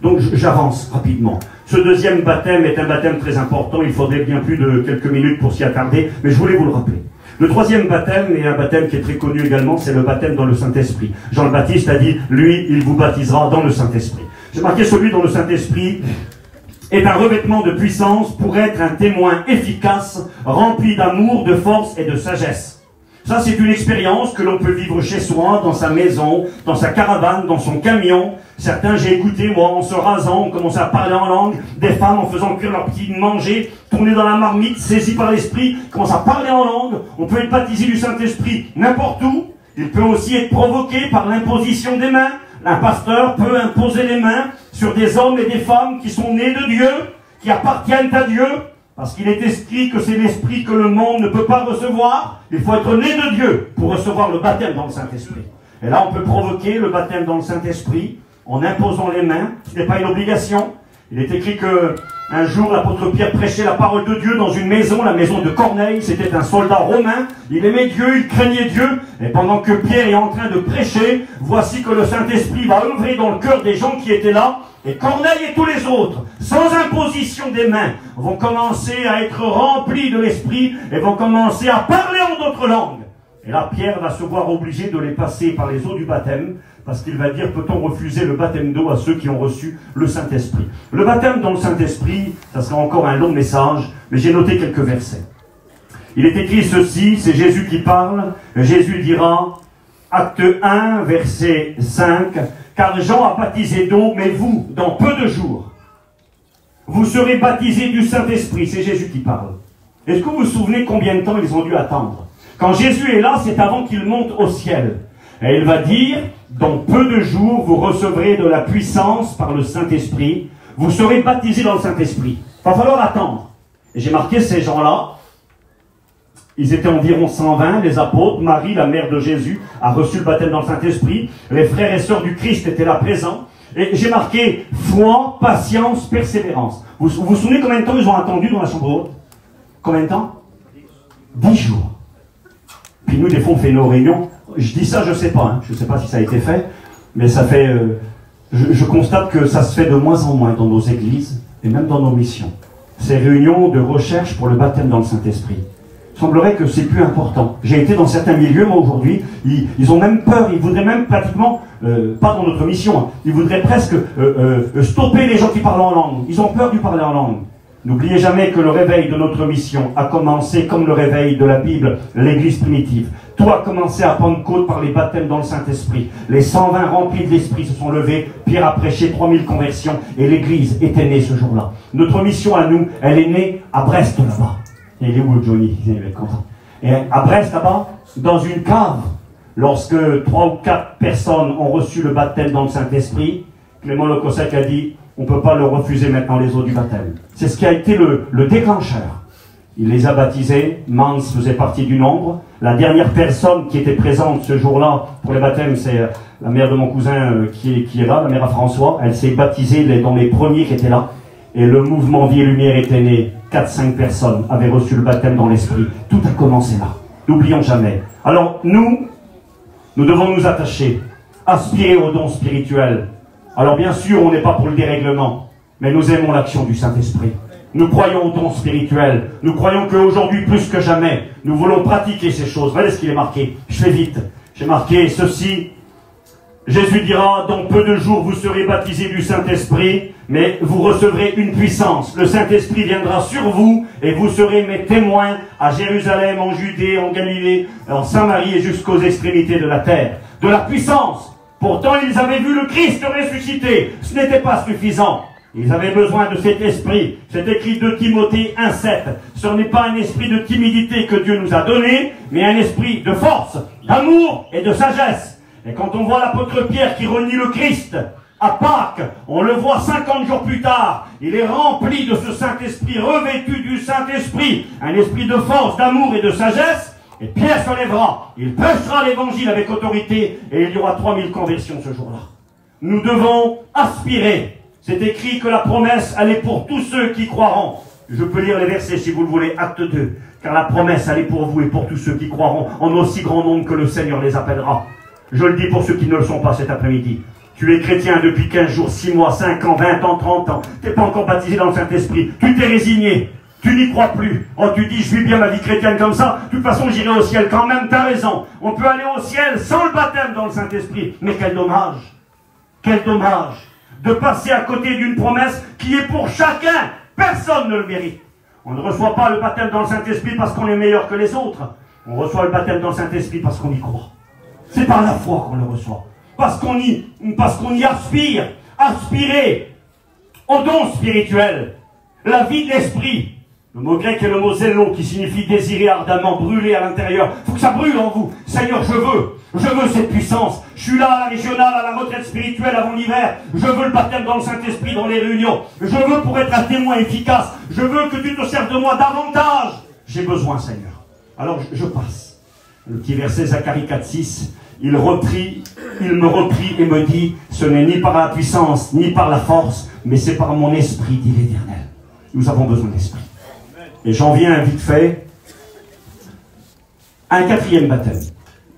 Donc j'avance rapidement. Ce deuxième baptême est un baptême très important, il faudrait bien plus de quelques minutes pour s'y attarder, mais je voulais vous le rappeler. Le troisième baptême, et un baptême qui est très connu également, c'est le baptême dans le Saint-Esprit. Jean le Baptiste a dit, lui, il vous baptisera dans le Saint-Esprit. J'ai marqué celui dans le Saint-Esprit est un revêtement de puissance pour être un témoin efficace, rempli d'amour, de force et de sagesse. Ça, c'est une expérience que l'on peut vivre chez soi, dans sa maison, dans sa caravane, dans son camion. Certains, j'ai écouté, moi, en se rasant, on commençait à parler en langue. Des femmes, en faisant cuire leur petit manger, tourner dans la marmite, saisies par l'esprit, commencent à parler en langue. On peut être baptisé du Saint-Esprit n'importe où. Il peut aussi être provoqué par l'imposition des mains. Un pasteur peut imposer les mains sur des hommes et des femmes qui sont nés de Dieu, qui appartiennent à Dieu. Parce qu'il est écrit que c'est l'esprit que le monde ne peut pas recevoir. Il faut être né de Dieu pour recevoir le baptême dans le Saint-Esprit. Et là, on peut provoquer le baptême dans le Saint-Esprit en imposant les mains. Ce n'est pas une obligation. Il est écrit que un jour, l'apôtre Pierre prêchait la parole de Dieu dans une maison, la maison de Corneille. C'était un soldat romain. Il aimait Dieu, il craignait Dieu. Et pendant que Pierre est en train de prêcher, voici que le Saint-Esprit va œuvrer dans le cœur des gens qui étaient là. Et Corneille et tous les autres, sans imposition des mains, vont commencer à être remplis de l'Esprit et vont commencer à parler en d'autres langues. Et là, Pierre va se voir obligé de les passer par les eaux du baptême, parce qu'il va dire, peut-on refuser le baptême d'eau à ceux qui ont reçu le Saint-Esprit? Le baptême dans le Saint-Esprit, ça sera encore un long message, mais j'ai noté quelques versets. Il est écrit ceci, c'est Jésus qui parle, Jésus dira, acte 1, verset 5, car Jean a baptisé d'eau, mais vous, dans peu de jours, vous serez baptisés du Saint-Esprit. C'est Jésus qui parle. Est-ce que vous vous souvenez combien de temps ils ont dû attendre? Quand Jésus est là, c'est avant qu'il monte au ciel. Et il va dire, dans peu de jours, vous recevrez de la puissance par le Saint-Esprit. Vous serez baptisés dans le Saint-Esprit. Il va falloir attendre. Et j'ai marqué ces gens-là. Ils étaient environ 120, les apôtres. Marie, la mère de Jésus, a reçu le baptême dans le Saint-Esprit. Les frères et sœurs du Christ étaient là présents. Et j'ai marqué foi, patience, persévérance. Vous vous souvenez combien de temps ils ont attendu dans la chambre haute? Combien de temps? 10 jours. Puis nous, des fois, on fait nos réunions. Je dis ça, je ne sais pas. Je ne sais pas si ça a été fait. Mais ça fait... je constate que ça se fait de moins en moins dans nos églises et même dans nos missions. Ces réunions de recherche pour le baptême dans le Saint-Esprit. Il semblerait que c'est plus important. J'ai été dans certains milieux, moi, aujourd'hui, ils ont même peur, ils voudraient même pratiquement, pas dans notre mission, ils voudraient presque stopper les gens qui parlent en langue. Ils ont peur du parler en langue. N'oubliez jamais que le réveil de notre mission a commencé comme le réveil de la Bible, l'Église primitive. Tout a commencé à Pentecôte par les baptêmes dans le Saint-Esprit. Les 120 remplis de l'Esprit se sont levés, Pierre a prêché 3000 conversions, et l'Église était née ce jour-là. Notre mission à nous, elle est née à Brest là-bas. Il est où Johnny? Il va être content. Et à Brest là-bas, dans une cave, lorsque 3 ou 4 personnes ont reçu le baptême dans le Saint-Esprit, Clément Le Cossack a dit, on ne peut pas le refuser maintenant les eaux du baptême. C'est ce qui a été le déclencheur. Il les a baptisés, Mans faisait partie du nombre. La dernière personne qui était présente ce jour-là pour les baptêmes, c'est la mère de mon cousin qui est là, la mère à François. Elle s'est baptisée dans les premiers qui étaient là. Et le mouvement Vie et Lumière était né. 4-5 personnes avaient reçu le baptême dans l'esprit. Tout a commencé là. N'oublions jamais. Alors nous devons nous attacher, aspirer aux dons spirituels. Alors bien sûr, on n'est pas pour le dérèglement, mais nous aimons l'action du Saint-Esprit. Nous croyons au don spirituel. Nous croyons qu'aujourd'hui, plus que jamais, nous voulons pratiquer ces choses. Regardez ce qu'il est marqué. Je fais vite. J'ai marqué ceci. Jésus dira, dans peu de jours, vous serez baptisés du Saint-Esprit, mais vous recevrez une puissance. Le Saint-Esprit viendra sur vous et vous serez mes témoins à Jérusalem, en Judée, en Galilée, en Samarie et jusqu'aux extrémités de la terre. De la puissance. Pourtant, ils avaient vu le Christ ressuscité. Ce n'était pas suffisant. Ils avaient besoin de cet esprit. C'est écrit de Timothée 1,7. Ce n'est pas un esprit de timidité que Dieu nous a donné, mais un esprit de force, d'amour et de sagesse. Et quand on voit l'apôtre Pierre qui renie le Christ à Pâques, on le voit 50 jours plus tard. Il est rempli de ce Saint-Esprit, revêtu du Saint-Esprit. Un esprit de force, d'amour et de sagesse. Et Pierre se lèvera. Il prêchera l'évangile avec autorité et il y aura 3000 conversions ce jour-là. Nous devons aspirer. C'est écrit que la promesse, elle est pour tous ceux qui croiront. Je peux lire les versets si vous le voulez, acte 2. Car la promesse, elle est pour vous et pour tous ceux qui croiront en aussi grand nombre que le Seigneur les appellera. Je le dis pour ceux qui ne le sont pas cet après-midi. Tu es chrétien depuis 15 jours, 6 mois, 5 ans, 20 ans, 30 ans. Tu n'es pas encore baptisé dans le Saint-Esprit. Tu t'es résigné. Tu n'y crois plus. Oh, tu dis, je vis bien ma vie chrétienne comme ça. De toute façon, j'irai au ciel quand même. T'as raison. On peut aller au ciel sans le baptême dans le Saint-Esprit. Mais quel dommage. Quel dommage de passer à côté d'une promesse qui est pour chacun. Personne ne le mérite. On ne reçoit pas le baptême dans le Saint-Esprit parce qu'on est meilleur que les autres. On reçoit le baptême dans le Saint-Esprit parce qu'on y croit. C'est par la foi qu'on le reçoit. Parce qu'on y aspire. Aspirer au don spirituel. La vie de l'esprit. Le mot grec est le mot zélo qui signifie désirer ardemment, brûler à l'intérieur. Il faut que ça brûle en vous. Seigneur, je veux cette puissance. Je suis là à la régionale, à la retraite spirituelle avant l'hiver. Je veux le baptême dans le Saint-Esprit, dans les réunions. Je veux pour être un témoin efficace. Je veux que tu te serves de moi davantage. J'ai besoin, Seigneur. Alors je passe. Le petit verset Zacharie 4,6. Il me reprit et me dit, ce n'est ni par la puissance, ni par la force, mais c'est par mon esprit, dit l'Éternel. Nous avons besoin d'esprit. Et j'en viens vite fait à un quatrième baptême.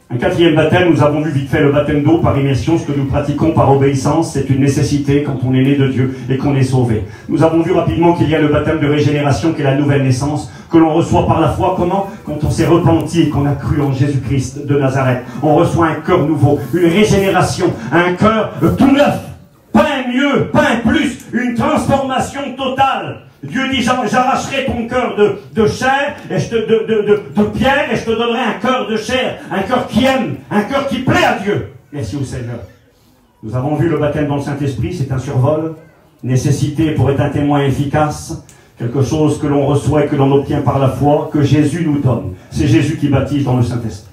Un quatrième baptême, nous avons vu vite fait le baptême d'eau par immersion, ce que nous pratiquons par obéissance, c'est une nécessité quand on est né de Dieu et qu'on est sauvé. Nous avons vu rapidement qu'il y a le baptême de régénération qui est la nouvelle naissance, que l'on reçoit par la foi. Comment? Quand on s'est repenti et qu'on a cru en Jésus-Christ de Nazareth. On reçoit un cœur nouveau, une régénération, un cœur tout neuf. Pas un mieux, pas un plus, une transformation totale. Dieu dit, j'arracherai ton cœur de chair, et de pierre, et je te donnerai un cœur de chair, un cœur qui aime, un cœur qui plaît à Dieu. Merci au Seigneur. Nous avons vu le baptême dans le Saint-Esprit, c'est un survol, nécessité pour être un témoin efficace, quelque chose que l'on reçoit et que l'on obtient par la foi, que Jésus nous donne. C'est Jésus qui baptise dans le Saint-Esprit.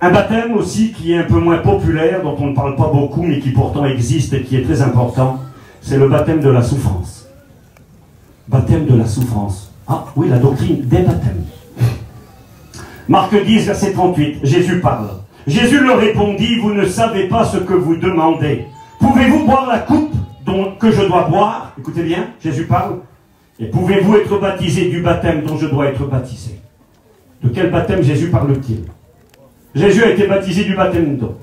Un baptême aussi qui est un peu moins populaire, dont on ne parle pas beaucoup, mais qui pourtant existe et qui est très important, c'est le baptême de la souffrance. Baptême de la souffrance. Ah oui, la doctrine des baptêmes. Marc 10, verset 38, Jésus parle. Jésus leur répondit, vous ne savez pas ce que vous demandez. Pouvez-vous boire la coupe que je dois boire? Écoutez bien, Jésus parle. Et pouvez-vous être baptisé du baptême dont je dois être baptisé? De quel baptême Jésus parle-t-il? Jésus a été baptisé du baptême d'eau.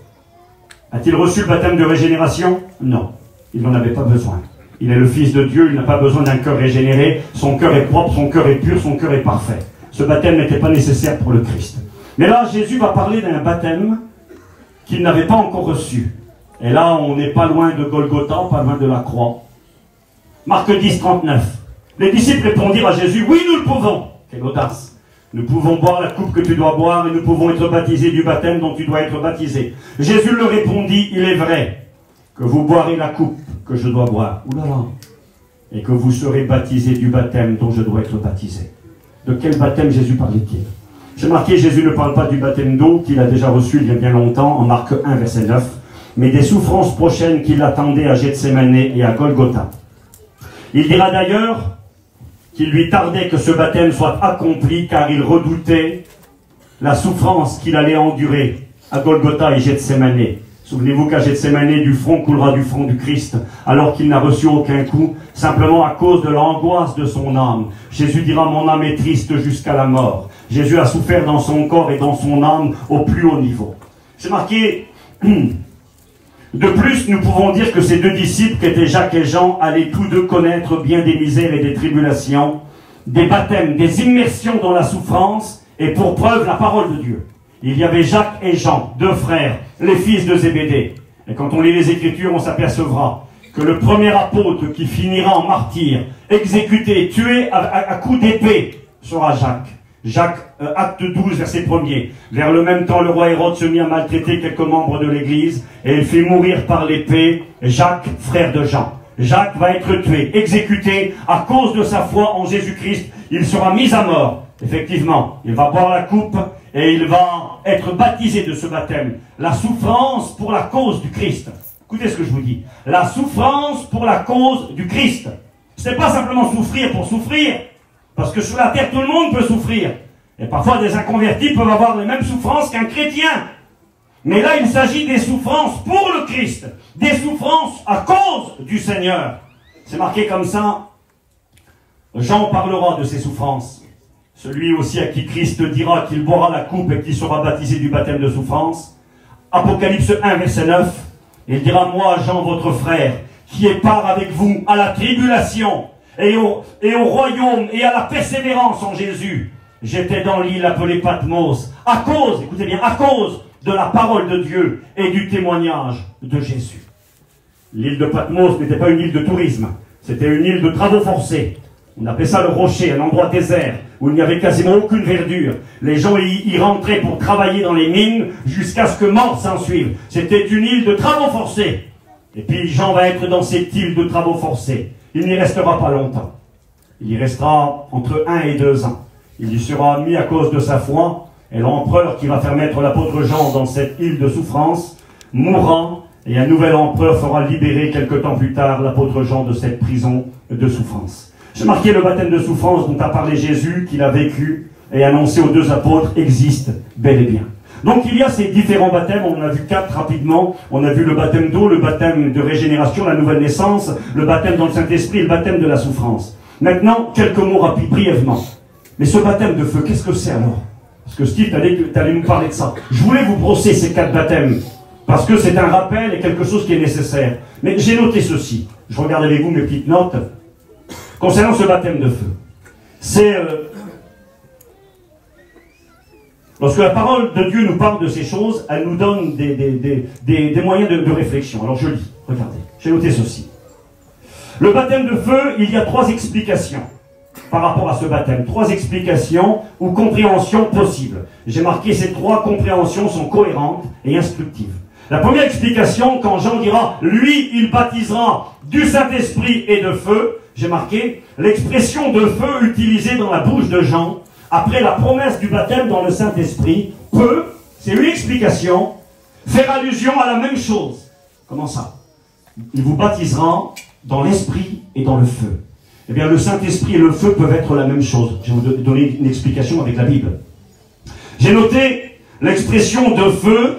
A-t-il reçu le baptême de régénération? Non, il n'en avait pas besoin. Il est le Fils de Dieu, il n'a pas besoin d'un cœur régénéré. Son cœur est propre, son cœur est pur, son cœur est parfait. Ce baptême n'était pas nécessaire pour le Christ. Mais là, Jésus va parler d'un baptême qu'il n'avait pas encore reçu. Et là, on n'est pas loin de Golgotha, pas loin de la croix. Marc 10, 39. Les disciples répondirent à Jésus, oui, nous le pouvons. Quelle audace. Nous pouvons boire la coupe que tu dois boire et nous pouvons être baptisés du baptême dont tu dois être baptisé. Jésus leur répondit, il est vrai que vous boirez la coupe que je dois boire. Ouh là là. Et que vous serez baptisés du baptême dont je dois être baptisé. De quel baptême Jésus parlait-il? J'ai marqué, Jésus ne parle pas du baptême d'eau qu'il a déjà reçu il y a bien longtemps, en Marc 1, verset 9, mais des souffrances prochaines qui l'attendaient à Gethsémane et à Golgotha. Il dira d'ailleurs qu'il lui tardait que ce baptême soit accompli, car il redoutait la souffrance qu'il allait endurer à Golgotha et Gethsémane. Souvenez-vous qu'à Gethsémane, du front coulera du front du Christ, alors qu'il n'a reçu aucun coup, simplement à cause de l'angoisse de son âme. Jésus dira, mon âme est triste jusqu'à la mort. Jésus a souffert dans son corps et dans son âme au plus haut niveau. C'est marqué, De plus, nous pouvons dire que ces deux disciples, qui étaient Jacques et Jean, allaient tous deux connaître bien des misères et des tribulations, des baptêmes, des immersions dans la souffrance, et pour preuve la parole de Dieu. Il y avait Jacques et Jean, deux frères, les fils de Zébédée. Et quand on lit les Écritures, on s'apercevra que le premier apôtre qui finira en martyr, exécuté, tué à coups d'épée, sera Jacques. Jacques, acte 12, verset 1er. Vers le même temps, le roi Hérode se mit à maltraiter quelques membres de l'Église et il fit mourir par l'épée Jacques, frère de Jean. Jacques va être tué, exécuté à cause de sa foi en Jésus-Christ. Il sera mis à mort. Effectivement, il va boire la coupe et il va être baptisé de ce baptême. La souffrance pour la cause du Christ. Écoutez ce que je vous dis. La souffrance pour la cause du Christ. Ce n'est pas simplement souffrir pour souffrir. Parce que sur la terre, tout le monde peut souffrir. Et parfois, des inconvertis peuvent avoir les mêmes souffrances qu'un chrétien. Mais là, il s'agit des souffrances pour le Christ. Des souffrances à cause du Seigneur. C'est marqué comme ça. Jean parlera de ces souffrances. Celui aussi à qui Christ dira qu'il boira la coupe et qu'il sera baptisé du baptême de souffrance. Apocalypse 1, verset 9. Il dira, moi, Jean, votre frère, qui est part avec vous à la tribulation, et au royaume, et à la persévérance en Jésus. J'étais dans l'île appelée Patmos, à cause, écoutez bien, à cause de la parole de Dieu et du témoignage de Jésus. L'île de Patmos n'était pas une île de tourisme, c'était une île de travaux forcés. On appelait ça le rocher, un endroit désert, où il n'y avait quasiment aucune verdure. Les gens y rentraient pour travailler dans les mines, jusqu'à ce que mort s'en suive. C'était une île de travaux forcés. Et puis Jean va être dans cette île de travaux forcés. Il n'y restera pas longtemps. Il y restera entre 1 et 2 ans. Il y sera mis à cause de sa foi, et l'empereur qui va faire mettre l'apôtre Jean dans cette île de souffrance mourra, et un nouvel empereur fera libérer quelque temps plus tard l'apôtre Jean de cette prison de souffrance. J'ai marqué le baptême de souffrance dont a parlé Jésus, qu'il a vécu et annoncé aux 2 apôtres, existe bel et bien. Donc il y a ces différents baptêmes, on en a vu 4 rapidement. On a vu le baptême d'eau, le baptême de régénération, la nouvelle naissance, le baptême dans le Saint-Esprit et le baptême de la souffrance. Maintenant, quelques mots rapides, brièvement. Mais ce baptême de feu, qu'est-ce que c'est alors? Parce que Steve, tu allais nous parler de ça. Je voulais vous brosser ces 4 baptêmes, parce que c'est un rappel et quelque chose qui est nécessaire. Mais j'ai noté ceci. Je regarde avec vous mes petites notes. Concernant ce baptême de feu. C'est... lorsque la parole de Dieu nous parle de ces choses, elle nous donne des moyens de réflexion. Alors je lis, regardez, j'ai noté ceci. Le baptême de feu, il y a 3 explications par rapport à ce baptême. 3 explications ou compréhensions possibles. J'ai marqué ces 3 compréhensions sont cohérentes et instructives. La première explication, quand Jean dira, lui, il baptisera du Saint-Esprit et de feu, j'ai marqué l'expression de feu utilisée dans la bouche de Jean, après la promesse du baptême dans le Saint-Esprit, peut, c'est une explication, faire allusion à la même chose. Comment ça? Il vous baptisera dans l'Esprit et dans le feu. Eh bien, le Saint-Esprit et le feu peuvent être la même chose. Je vais vous donner une explication avec la Bible. J'ai noté l'expression de feu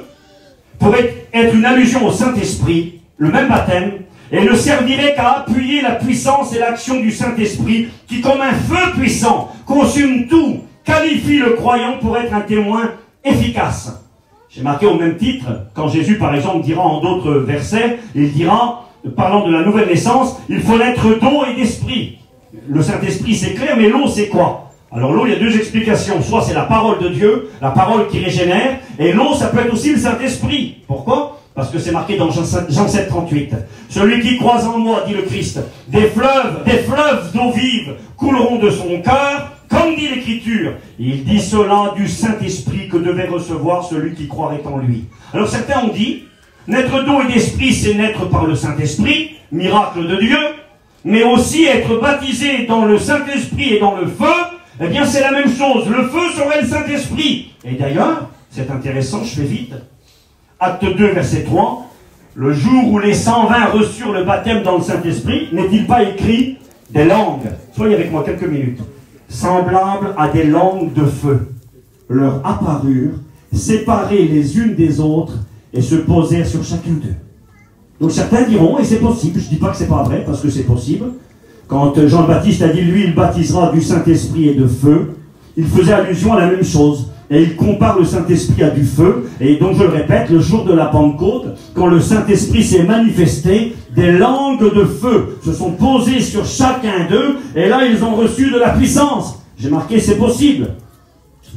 pourrait être une allusion au Saint-Esprit, le même baptême, et ne servirait qu'à appuyer la puissance et l'action du Saint-Esprit qui, comme un feu puissant, consume tout, qualifie le croyant pour être un témoin efficace. J'ai marqué au même titre, quand Jésus, par exemple, dira en d'autres versets, il dira, parlant de la nouvelle naissance, il faut naître d'eau et d'esprit. Le Saint-Esprit, c'est clair, mais l'eau, c'est quoi? Alors l'eau, il y a 2 explications. Soit c'est la parole de Dieu, la parole qui régénère, et l'eau, ça peut être aussi le Saint-Esprit. Pourquoi? Parce que c'est marqué dans Jean 7, 38. Celui qui croit en moi, dit le Christ, des fleuves d'eau vive couleront de son cœur, comme dit l'Écriture. Il dit cela du Saint-Esprit que devait recevoir celui qui croirait en lui. Alors certains ont dit, naître d'eau et d'esprit, c'est naître par le Saint-Esprit, miracle de Dieu, mais aussi être baptisé dans le Saint-Esprit et dans le feu, eh bien c'est la même chose. Le feu serait le Saint-Esprit. Et d'ailleurs, c'est intéressant, je fais vite. Acte 2, verset 3, le jour où les 120 reçurent le baptême dans le Saint-Esprit, n'est-il pas écrit des langues, soyez avec moi quelques minutes, semblables à des langues de feu, leur apparurent, séparées les unes des autres, et se posèrent sur chacune d'eux. Donc certains diront, et c'est possible, je ne dis pas que c'est pas vrai, parce que c'est possible, quand Jean le Baptiste a dit, lui, il baptisera du Saint-Esprit et de feu, il faisait allusion à la même chose. Et il compare le Saint-Esprit à du feu. Et donc, je le répète, le jour de la Pentecôte, quand le Saint-Esprit s'est manifesté, des langues de feu se sont posées sur chacun d'eux. Et là, ils ont reçu de la puissance. J'ai marqué, c'est possible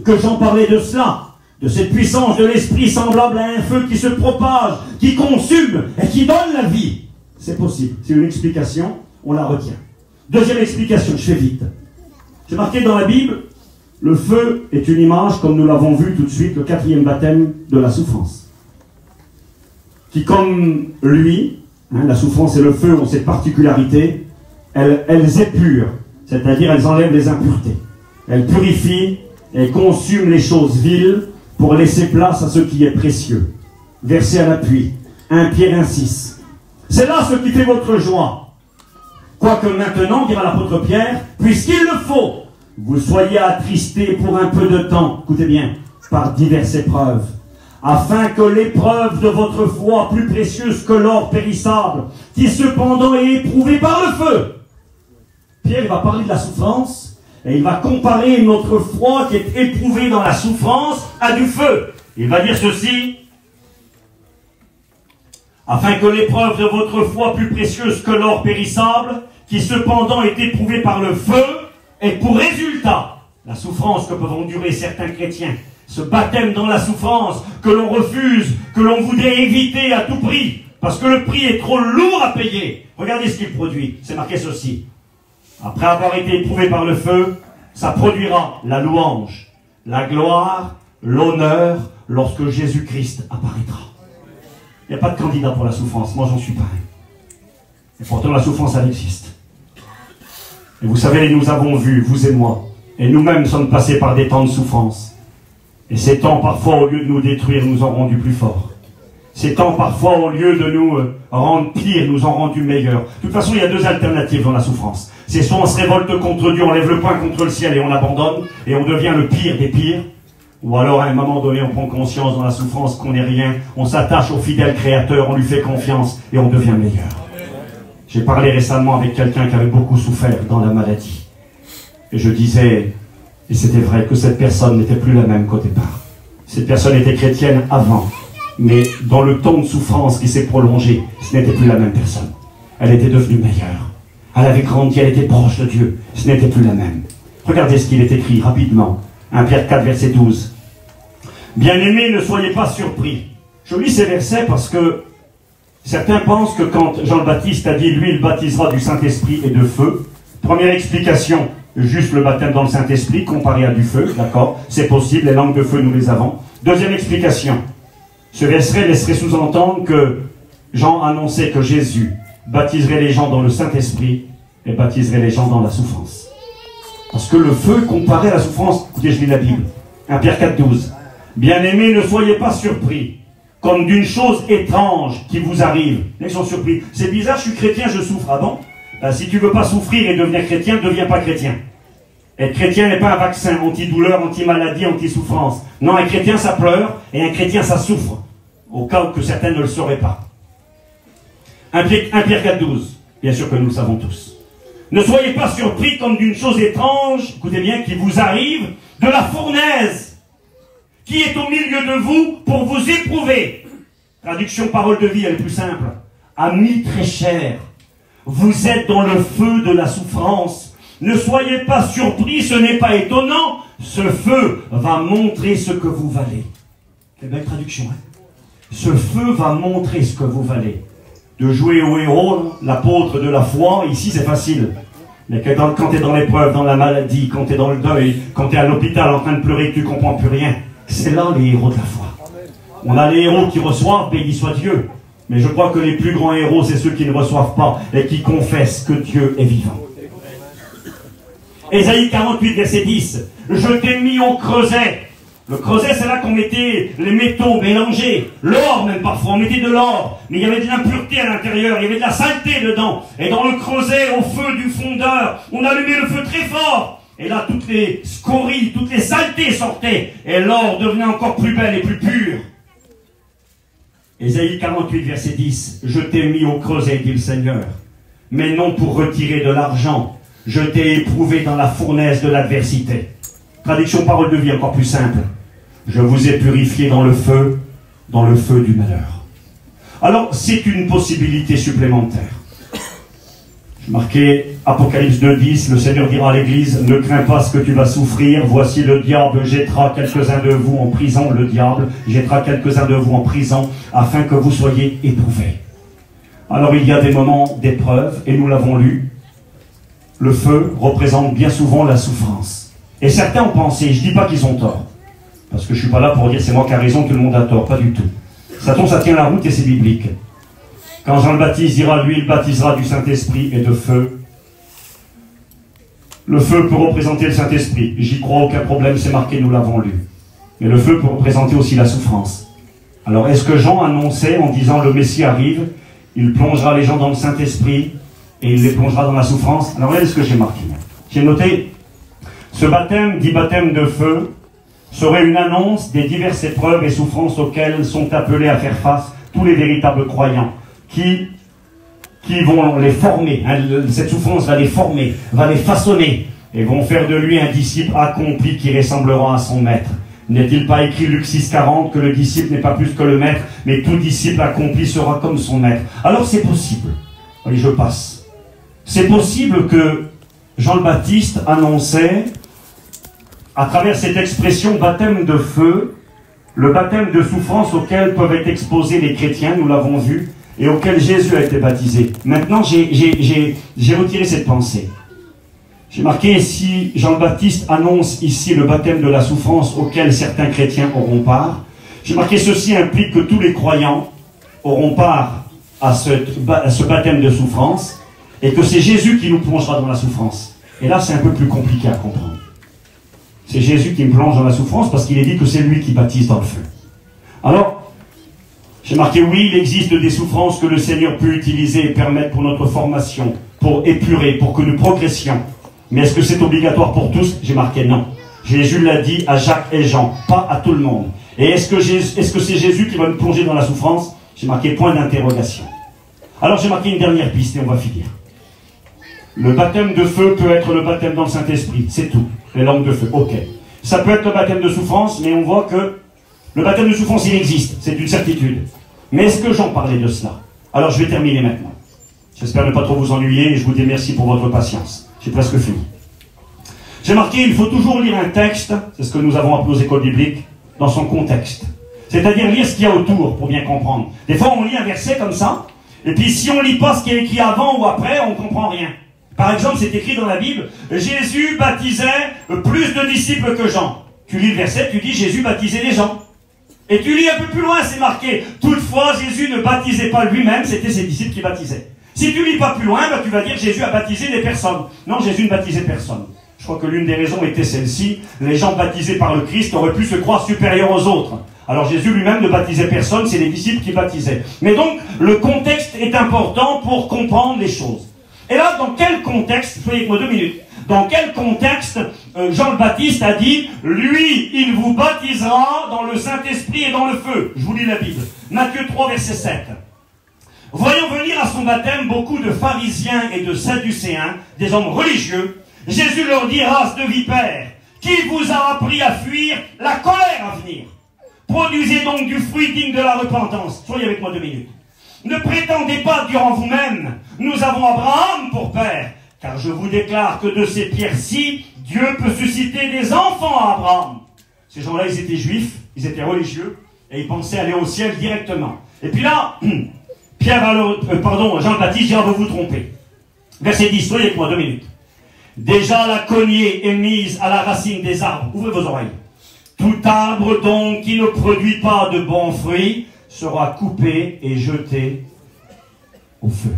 que j'en parlais de cela, de cette puissance de l'Esprit semblable à un feu qui se propage, qui consume et qui donne la vie. C'est possible. C'est une explication, on la retient. Deuxième explication, je fais vite. J'ai marqué dans la Bible, le feu est une image, comme nous l'avons vu tout de suite, le 4e baptême de la souffrance. Qui, comme lui, la souffrance et le feu ont cette particularité, elles épurent, c'est-à-dire elles enlèvent les impuretés. Elles purifient et consument les choses viles pour laisser place à ce qui est précieux. Verset à l'appui, 1 Pierre 1,6. C'est là ce qui fait votre joie. Quoique maintenant, dira l'apôtre Pierre, puisqu'il le faut, vous soyez attristés pour un peu de temps, écoutez bien, par diverses épreuves, afin que l'épreuve de votre foi, plus précieuse que l'or périssable, qui cependant est éprouvée par le feu. Pierre va parler de la souffrance, et il va comparer notre foi qui est éprouvée dans la souffrance à du feu. Il va dire ceci, afin que l'épreuve de votre foi, plus précieuse que l'or périssable, qui cependant est éprouvée par le feu, et pour résultat, la souffrance que peuvent endurer certains chrétiens, ce baptême dans la souffrance que l'on refuse, que l'on voudrait éviter à tout prix, parce que le prix est trop lourd à payer. Regardez ce qu'il produit, c'est marqué ceci. Après avoir été éprouvé par le feu, ça produira la louange, la gloire, l'honneur, lorsque Jésus-Christ apparaîtra. Il n'y a pas de candidat pour la souffrance, moi j'en suis pas un. Et pourtant la souffrance, elle existe. Et vous savez, nous avons vu, vous et moi, et nous-mêmes sommes passés par des temps de souffrance. Et ces temps, parfois, au lieu de nous détruire, nous ont rendus plus forts. Ces temps, parfois, au lieu de nous rendre pires, nous ont rendus meilleurs. De toute façon, il y a deux alternatives dans la souffrance. C'est soit on se révolte contre Dieu, on lève le poing contre le ciel et on abandonne, et on devient le pire des pires. Ou alors, à un moment donné, on prend conscience dans la souffrance qu'on n'est rien, on s'attache au fidèle Créateur, on lui fait confiance, et on devient meilleur. J'ai parlé récemment avec quelqu'un qui avait beaucoup souffert dans la maladie. Et je disais, et c'était vrai, que cette personne n'était plus la même qu'au départ. Cette personne était chrétienne avant, mais dans le temps de souffrance qui s'est prolongé, ce n'était plus la même personne. Elle était devenue meilleure. Elle avait grandi, elle était proche de Dieu. Ce n'était plus la même. Regardez ce qu'il est écrit rapidement. 1 Pierre 4, verset 12. Bien-aimés, ne soyez pas surpris. Je lis ces versets parce que certains pensent que quand Jean le Baptiste a dit, lui, il baptisera du Saint-Esprit et de feu. Première explication, juste le baptême dans le Saint-Esprit comparé à du feu, d'accord? C'est possible, les langues de feu, nous les avons. Deuxième explication, ce verset laisserait sous-entendre que Jean annonçait que Jésus baptiserait les gens dans le Saint-Esprit et baptiserait les gens dans la souffrance. Parce que le feu comparé à la souffrance, écoutez, je lis la Bible, 1 Pierre 4, 12. Bien-aimés, ne soyez pas surpris, comme d'une chose étrange qui vous arrive. Les gens sont surpris. C'est bizarre, je suis chrétien, je souffre. Ah bon? Si tu ne veux pas souffrir et devenir chrétien, ne deviens pas chrétien. Être chrétien n'est pas un vaccin anti-douleur, anti-maladie, anti-souffrance. Non, un chrétien, ça pleure, et un chrétien, ça souffre. Au cas où que certains ne le sauraient pas. 1 Pierre 4, 12. Bien sûr que nous le savons tous. Ne soyez pas surpris comme d'une chose étrange, écoutez bien, qui vous arrive de la fournaise qui est au milieu de vous pour vous éprouver. Traduction parole de vie, elle est plus simple. Amis très chers, vous êtes dans le feu de la souffrance. Ne soyez pas surpris, ce n'est pas étonnant. Ce feu va montrer ce que vous valez. Quelle belle traduction, hein? Ce feu va montrer ce que vous valez. De jouer au héros, l'apôtre de la foi, ici c'est facile. Mais quand tu es dans l'épreuve, dans la maladie, quand tu es dans le deuil, quand tu es à l'hôpital en train de pleurer, que tu ne comprends plus rien, c'est là les héros de la foi. On a les héros qui reçoivent, béni soit Dieu. Mais je crois que les plus grands héros, c'est ceux qui ne reçoivent pas et qui confessent que Dieu est vivant. Ésaïe 48, verset 10. Je t'ai mis au creuset. Le creuset, c'est là qu'on mettait les métaux mélangés. L'or, même parfois, on mettait de l'or. Mais il y avait de l'impureté à l'intérieur, il y avait de la saleté dedans. Et dans le creuset, au feu du fondeur, on allumait le feu très fort. Et là, toutes les scories, toutes les saletés sortaient. Et l'or devenait encore plus belle et plus pure. Ésaïe 48, verset 10. Je t'ai mis au creuset, dit le Seigneur. Mais non pour retirer de l'argent. Je t'ai éprouvé dans la fournaise de l'adversité. Traduction parole de vie encore plus simple. Je vous ai purifié dans le feu du malheur. Alors, c'est une possibilité supplémentaire. Je marquais Apocalypse 2:10, le Seigneur dira à l'Église, ne crains pas ce que tu vas souffrir, voici le diable jettera quelques-uns de vous en prison, le diable jettera quelques-uns de vous en prison, afin que vous soyez éprouvés. Alors il y a des moments d'épreuve, et nous l'avons lu, le feu représente bien souvent la souffrance. Et certains ont pensé, je ne dis pas qu'ils ont tort, parce que je ne suis pas là pour dire c'est moi qui ai raison, tout le monde a tort, pas du tout. Satan, ça tient la route et c'est biblique. Quand Jean le Baptiste dira, lui, il baptisera du Saint-Esprit et de feu. Le feu peut représenter le Saint-Esprit. J'y crois, aucun problème, c'est marqué, nous l'avons lu. Mais le feu peut représenter aussi la souffrance. Alors, est-ce que Jean annonçait en disant, le Messie arrive, il plongera les gens dans le Saint-Esprit et il les plongera dans la souffrance? Alors, regardez ce que j'ai marqué. J'ai noté, ce baptême, dit baptême de feu, serait une annonce des diverses épreuves et souffrances auxquelles sont appelés à faire face tous les véritables croyants. Qui vont les former, hein, cette souffrance va les former, va les façonner, et vont faire de lui un disciple accompli qui ressemblera à son maître. N'est-il pas écrit Luc 6,40 que le disciple n'est pas plus que le maître, mais tout disciple accompli sera comme son maître? Alors c'est possible, oui, je passe, c'est possible que Jean le Baptiste annonçait, à travers cette expression baptême de feu, le baptême de souffrance auquel peuvent être exposés les chrétiens, nous l'avons vu, et auquel Jésus a été baptisé. Maintenant, j'ai retiré cette pensée. J'ai marqué, si Jean le Baptiste annonce ici le baptême de la souffrance auquel certains chrétiens auront part, j'ai marqué, ceci implique que tous les croyants auront part à ce baptême de souffrance, et que c'est Jésus qui nous plongera dans la souffrance. Et là, c'est un peu plus compliqué à comprendre. C'est Jésus qui me plonge dans la souffrance, parce qu'il est dit que c'est lui qui baptise dans le feu. Alors, j'ai marqué, oui, il existe des souffrances que le Seigneur peut utiliser et permettre pour notre formation, pour épurer, pour que nous progressions. Mais est-ce que c'est obligatoire pour tous? J'ai marqué non. Jésus l'a dit à Jacques et Jean, pas à tout le monde. Et est-ce que c'est Jésus qui va nous plonger dans la souffrance? J'ai marqué point d'interrogation. Alors j'ai marqué une dernière piste et on va finir. Le baptême de feu peut être le baptême dans le Saint-Esprit, c'est tout. Les langues de feu, ok. Ça peut être le baptême de souffrance, mais on voit que le baptême de souffrance, il existe, c'est une certitude. Mais est-ce que Jean parlait de cela? Alors je vais terminer maintenant. J'espère ne pas trop vous ennuyer et je vous dis merci pour votre patience. J'ai presque fini. J'ai marqué, il faut toujours lire un texte, c'est ce que nous avons appelé aux écoles bibliques, dans son contexte. C'est-à-dire lire ce qu'il y a autour pour bien comprendre. Des fois on lit un verset comme ça, et puis si on ne lit pas ce qui est écrit avant ou après, on ne comprend rien. Par exemple, c'est écrit dans la Bible, Jésus baptisait plus de disciples que Jean. Tu lis le verset, tu dis Jésus baptisait les gens. Et tu lis un peu plus loin, c'est marqué. Toutefois, Jésus ne baptisait pas lui-même, c'était ses disciples qui baptisaient. Si tu lis pas plus loin, tu vas dire Jésus a baptisé des personnes. Non, Jésus ne baptisait personne. Je crois que l'une des raisons était celle-ci. Les gens baptisés par le Christ auraient pu se croire supérieurs aux autres. Alors Jésus lui-même ne baptisait personne, c'est les disciples qui baptisaient. Mais donc, le contexte est important pour comprendre les choses. Et là, dans quel contexte, soyez avec moi 2 minutes, dans quel contexte Jean le Baptiste a dit, lui, il vous baptisera dans le Saint-Esprit et dans le feu. Je vous lis la Bible. Matthieu 3, verset 7. Voyant venir à son baptême beaucoup de pharisiens et de sadducéens, des hommes religieux, Jésus leur dit, race de vipères, qui vous a appris à fuir la colère à venir? Produisez donc du fruit digne de la repentance. Soyez avec moi 2 minutes. Ne prétendez pas dire en vous-même, nous avons Abraham pour père, car je vous déclare que de ces pierres-ci, Dieu peut susciter des enfants à Abraham. Ces gens-là, ils étaient juifs, ils étaient religieux, et ils pensaient aller au ciel directement. Et puis là, Jean le Baptiste dira, vous vous trompez. Verset 10, soyez avec moi 2 minutes. Déjà la cognée est mise à la racine des arbres. Ouvrez vos oreilles. Tout arbre donc qui ne produit pas de bons fruits sera coupé et jeté au feu.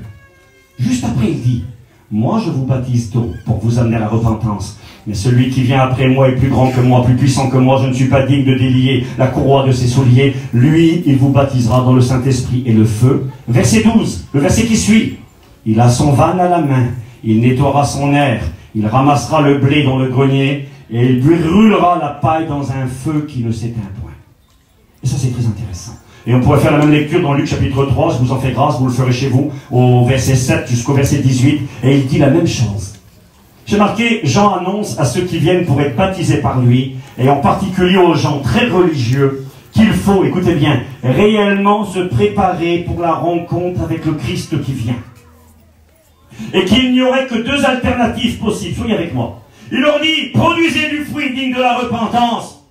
Juste après, il dit, moi je vous baptise d'eau pour vous amener à la repentance. Mais celui qui vient après moi est plus grand que moi, plus puissant que moi. Je ne suis pas digne de délier la courroie de ses souliers. Lui, il vous baptisera dans le Saint-Esprit et le feu. Verset 12, le verset qui suit. Il a son vanne à la main. Il nettoiera son aire. Il ramassera le blé dans le grenier. Et il brûlera la paille dans un feu qui ne s'éteint point. Et ça, c'est très intéressant. Et on pourrait faire la même lecture dans Luc chapitre 3, je vous en fais grâce, vous le ferez chez vous, au verset 7 jusqu'au verset 18, et il dit la même chose. J'ai marqué, Jean annonce à ceux qui viennent pour être baptisés par lui, et en particulier aux gens très religieux, qu'il faut, écoutez bien, réellement se préparer pour la rencontre avec le Christ qui vient. Et qu'il n'y aurait que deux alternatives possibles. Soyez avec moi. Il leur dit, produisez du fruit digne de la repentance.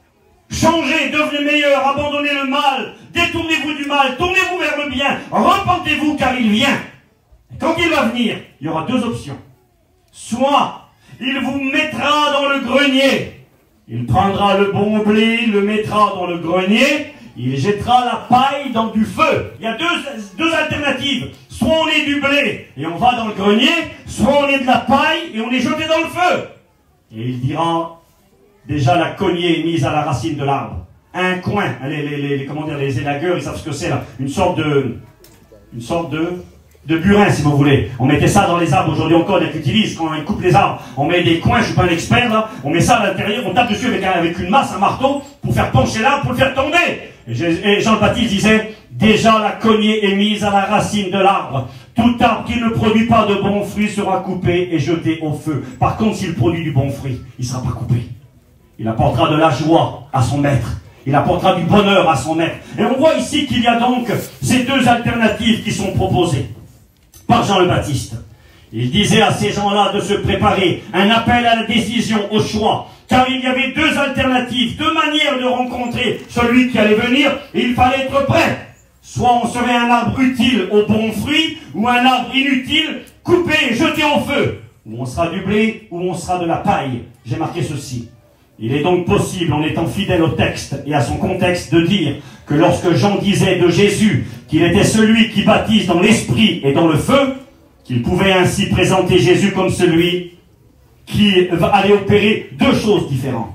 Changez, devenez meilleurs, abandonnez le mal, détournez-vous du mal, tournez-vous vers le bien, repentez-vous car il vient. Et quand il va venir, il y aura deux options. Soit il vous mettra dans le grenier, il prendra le bon blé, il le mettra dans le grenier, il jettera la paille dans du feu. Il y a deux alternatives. Soit on est du blé et on va dans le grenier, soit on est de la paille et on est jeté dans le feu. Et il dira, déjà la cognée est mise à la racine de l'arbre. Un coin, les élagueurs, ils savent ce que c'est là, une sorte de burin, si vous voulez. On mettait ça dans les arbres, aujourd'hui encore, on utilise, quand on coupe les arbres, on met des coins, je suis pas un expert là, on met ça à l'intérieur, on tape dessus avec une masse, un marteau, pour faire pencher l'arbre, pour le faire tomber. Et Jean le Baptiste disait, déjà la cognée est mise à la racine de l'arbre. Tout arbre qui ne produit pas de bons fruits sera coupé et jeté au feu. Par contre, s'il produit du bon fruit, il ne sera pas coupé. Il apportera de la joie à son maître. Il apportera du bonheur à son maître. Et on voit ici qu'il y a donc ces deux alternatives qui sont proposées par Jean le Baptiste. Il disait à ces gens-là de se préparer, un appel à la décision, au choix, car il y avait deux alternatives, deux manières de rencontrer celui qui allait venir, et il fallait être prêt. Soit on serait un arbre utile au bon fruit, ou un arbre inutile, coupé et jeté au feu. Ou on sera du blé, ou on sera de la paille. J'ai marqué ceci. Il est donc possible, en étant fidèle au texte et à son contexte, de dire que lorsque Jean disait de Jésus qu'il était celui qui baptise dans l'esprit et dans le feu, qu'il pouvait ainsi présenter Jésus comme celui qui allait opérer deux choses différentes.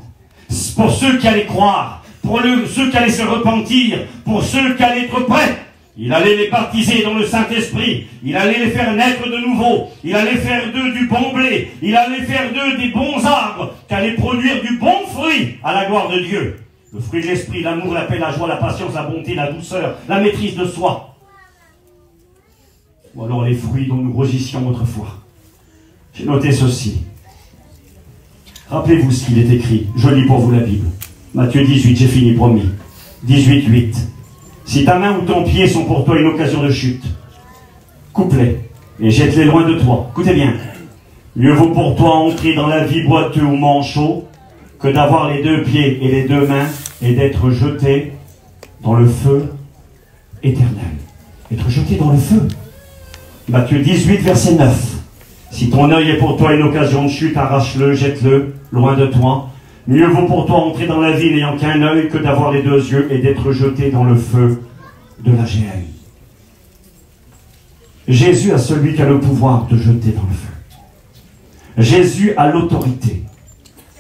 Pour ceux qui allaient croire, pour ceux qui allaient se repentir, pour ceux qui allaient être prêts, il allait les baptiser dans le Saint-Esprit, il allait les faire naître de nouveau, il allait faire d'eux du bon blé, il allait faire d'eux des bons arbres, qui allaient produire du bon fruit à la gloire de Dieu. Le fruit de l'esprit, l'amour, la paix, la joie, la patience, la bonté, la douceur, la maîtrise de soi. Ou alors les fruits dont nous rougissons autrefois. J'ai noté ceci. Rappelez-vous ce qu'il est écrit. Je lis pour vous la Bible. Matthieu 18, j'ai fini, promis. 18, 8. Si ta main ou ton pied sont pour toi une occasion de chute, coupe-les et jette-les loin de toi. Écoutez bien. Mieux vaut pour toi entrer dans la vie boiteux ou manchot que d'avoir les deux pieds et les deux mains et d'être jeté dans le feu éternel. Être jeté dans le feu. Matthieu 18, verset 9. Si ton œil est pour toi une occasion de chute, arrache-le, jette-le loin de toi. Mieux vaut pour toi entrer dans la vie n'ayant qu'un œil que d'avoir les deux yeux et d'être jeté dans le feu de la géhenne. Jésus a celui qui a le pouvoir de jeter dans le feu. Jésus a l'autorité.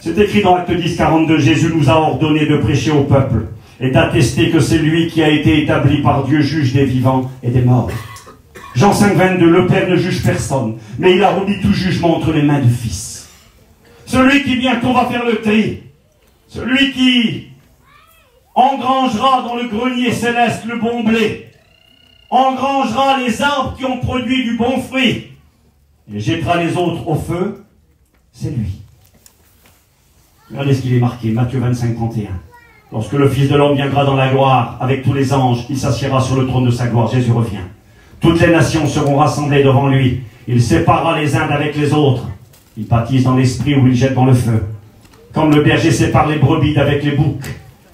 C'est écrit dans Acte 10, 42, Jésus nous a ordonné de prêcher au peuple et d'attester que c'est lui qui a été établi par Dieu juge des vivants et des morts. Jean 5, 22, le Père ne juge personne, mais il a remis tout jugement entre les mains du Fils. Celui qui bientôt va faire le tri, celui qui engrangera dans le grenier céleste le bon blé, engrangera les arbres qui ont produit du bon fruit, et jettera les autres au feu, c'est lui. Regardez ce qu'il est marqué, Matthieu 25, 31. Lorsque le Fils de l'homme viendra dans la gloire, avec tous les anges, il s'assiera sur le trône de sa gloire, Jésus revient. Toutes les nations seront rassemblées devant lui. Il séparera les uns d'avec les autres. Il baptise dans l'esprit ou il jette dans le feu. Comme le berger sépare les brebis d'avec les boucs,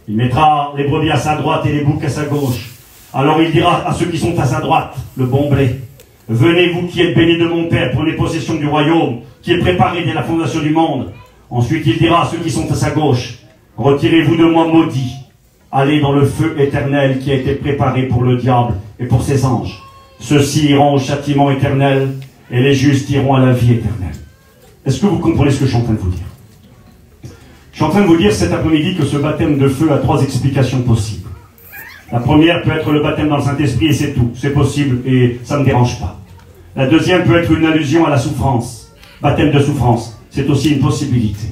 il mettra les brebis à sa droite et les boucs à sa gauche. Alors il dira à ceux qui sont à sa droite, le bon blé, venez vous qui êtes bénis de mon Père, prenez possession du royaume, qui est préparé dès la fondation du monde. Ensuite il dira à ceux qui sont à sa gauche, retirez-vous de moi maudits, allez dans le feu éternel qui a été préparé pour le diable et pour ses anges. Ceux-ci iront au châtiment éternel et les justes iront à la vie éternelle. Est-ce que vous comprenez ce que je suis en train de vous dire? Je suis en train de vous dire cet après-midi que ce baptême de feu a trois explications possibles. La première peut être le baptême dans le Saint-Esprit et c'est tout. C'est possible et ça ne me dérange pas. La deuxième peut être une allusion à la souffrance. Baptême de souffrance. C'est aussi une possibilité.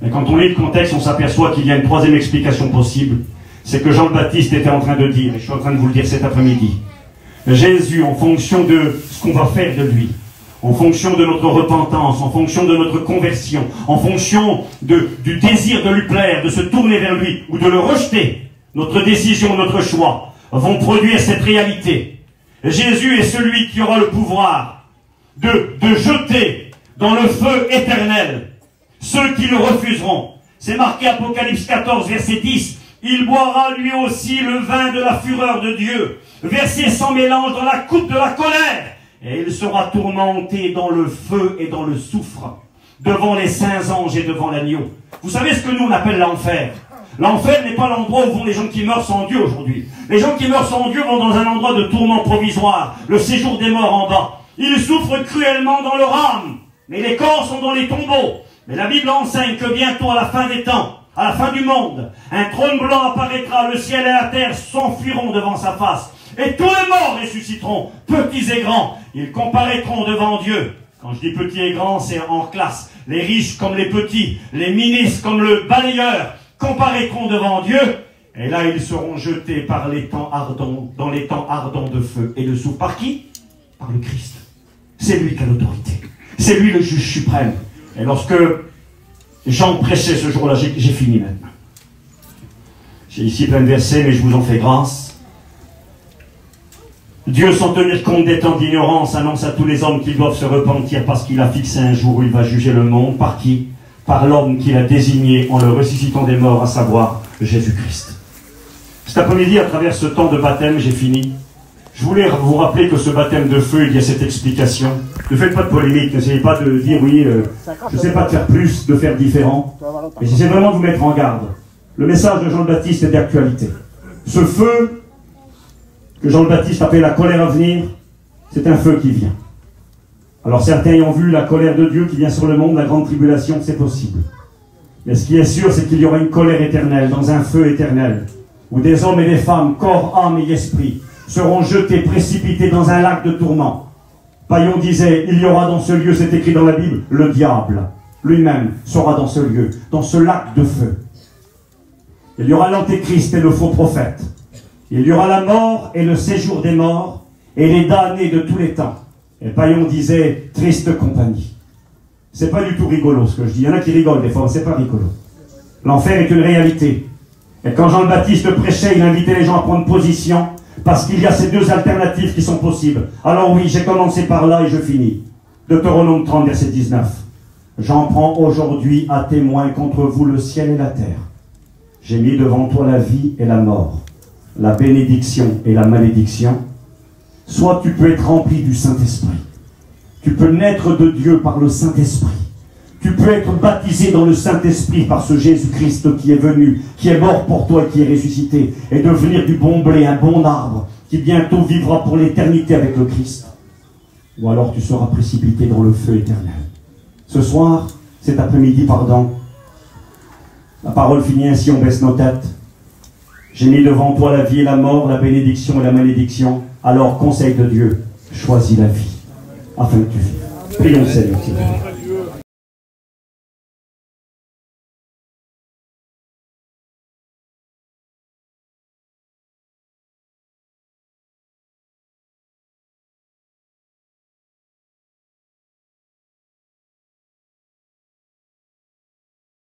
Mais quand on lit le contexte, on s'aperçoit qu'il y a une troisième explication possible. C'est que Jean le Baptiste était en train de dire, et je suis en train de vous le dire cet après-midi, Jésus, en fonction de ce qu'on va faire de lui, en fonction de notre repentance, en fonction de notre conversion, en fonction du désir de lui plaire, de se tourner vers lui ou de le rejeter, notre décision, notre choix vont produire cette réalité. Jésus est celui qui aura le pouvoir de jeter dans le feu éternel ceux qui le refuseront. C'est marqué Apocalypse 14, verset 10. Il boira lui aussi le vin de la fureur de Dieu, versé sans mélange dans la coupe de la colère. Et il sera tourmenté dans le feu et dans le soufre, devant les saints anges et devant l'agneau. Vous savez ce que nous on appelle l'enfer? L'enfer n'est pas l'endroit où vont les gens qui meurent sans Dieu aujourd'hui. Les gens qui meurent sans Dieu vont dans un endroit de tourment provisoire, le séjour des morts en bas. Ils souffrent cruellement dans leur âme, mais les corps sont dans les tombeaux. Mais la Bible enseigne que bientôt à la fin des temps, à la fin du monde, un trône blanc apparaîtra, le ciel et la terre s'enfuiront devant sa face. Et tous les morts ressusciteront, petits et grands. Ils comparaîtront devant Dieu. Quand je dis petits et grands, c'est en classe. Les riches comme les petits, les ministres comme le balayeur, comparaîtront devant Dieu. Et là, ils seront jetés par les temps ardents, dans les temps ardents de feu et de soufre. Par qui? Par le Christ. C'est lui qui a l'autorité. C'est lui le juge suprême. Et lorsque Jean prêchait ce jour-là, j'ai fini maintenant. J'ai ici plein de versets, mais je vous en fais grâce. Dieu, sans tenir compte des temps d'ignorance, annonce à tous les hommes qu'ils doivent se repentir parce qu'il a fixé un jour où il va juger le monde. Par qui? Par l'homme qu'il a désigné en le ressuscitant des morts, à savoir Jésus-Christ. Cet après-midi, à travers ce temps de baptême, j'ai fini. Je voulais vous rappeler que ce baptême de feu, il y a cette explication. Ne faites pas de polémique, n'essayez pas de dire oui, je ne sais pas de faire plus, de faire différent. Mais j'essaie vraiment de vous mettre en garde. Le message de Jean le Baptiste est d'actualité. Ce feu, que Jean le Baptiste appelait la colère à venir, c'est un feu qui vient. Alors certains ayant vu la colère de Dieu qui vient sur le monde, la grande tribulation, c'est possible. Mais ce qui est sûr, c'est qu'il y aura une colère éternelle, dans un feu éternel, où des hommes et des femmes, corps, âme et esprit, seront jetés, précipités dans un lac de tourment. Paillon disait, il y aura dans ce lieu, c'est écrit dans la Bible, le diable lui-même sera dans ce lieu, dans ce lac de feu. Il y aura l'antéchrist et le faux prophète. Il y aura la mort et le séjour des morts et les damnés de tous les temps. Et Paillon disait, triste compagnie. C'est pas du tout rigolo ce que je dis. Il y en a qui rigolent des fois, c'est pas rigolo. L'enfer est une réalité. Et quand Jean le Baptiste prêchait, il invitait les gens à prendre position, parce qu'il y a ces deux alternatives qui sont possibles. Alors oui, j'ai commencé par là et je finis. Deutéronome 30, verset 19. J'en prends aujourd'hui à témoin contre vous le ciel et la terre. J'ai mis devant toi la vie et la mort, la bénédiction et la malédiction. Soit tu peux être rempli du Saint-Esprit. Tu peux naître de Dieu par le Saint-Esprit. Tu peux être baptisé dans le Saint-Esprit par ce Jésus-Christ qui est venu, qui est mort pour toi et qui est ressuscité, et devenir du bon blé, un bon arbre, qui bientôt vivra pour l'éternité avec le Christ. Ou alors tu seras précipité dans le feu éternel. Ce soir, cet après-midi, pardon, la parole finit ainsi, on baisse nos têtes. J'ai mis devant toi la vie et la mort, la bénédiction et la malédiction. Alors, conseil de Dieu, choisis la vie, afin que tu vives. Prions le Seigneur.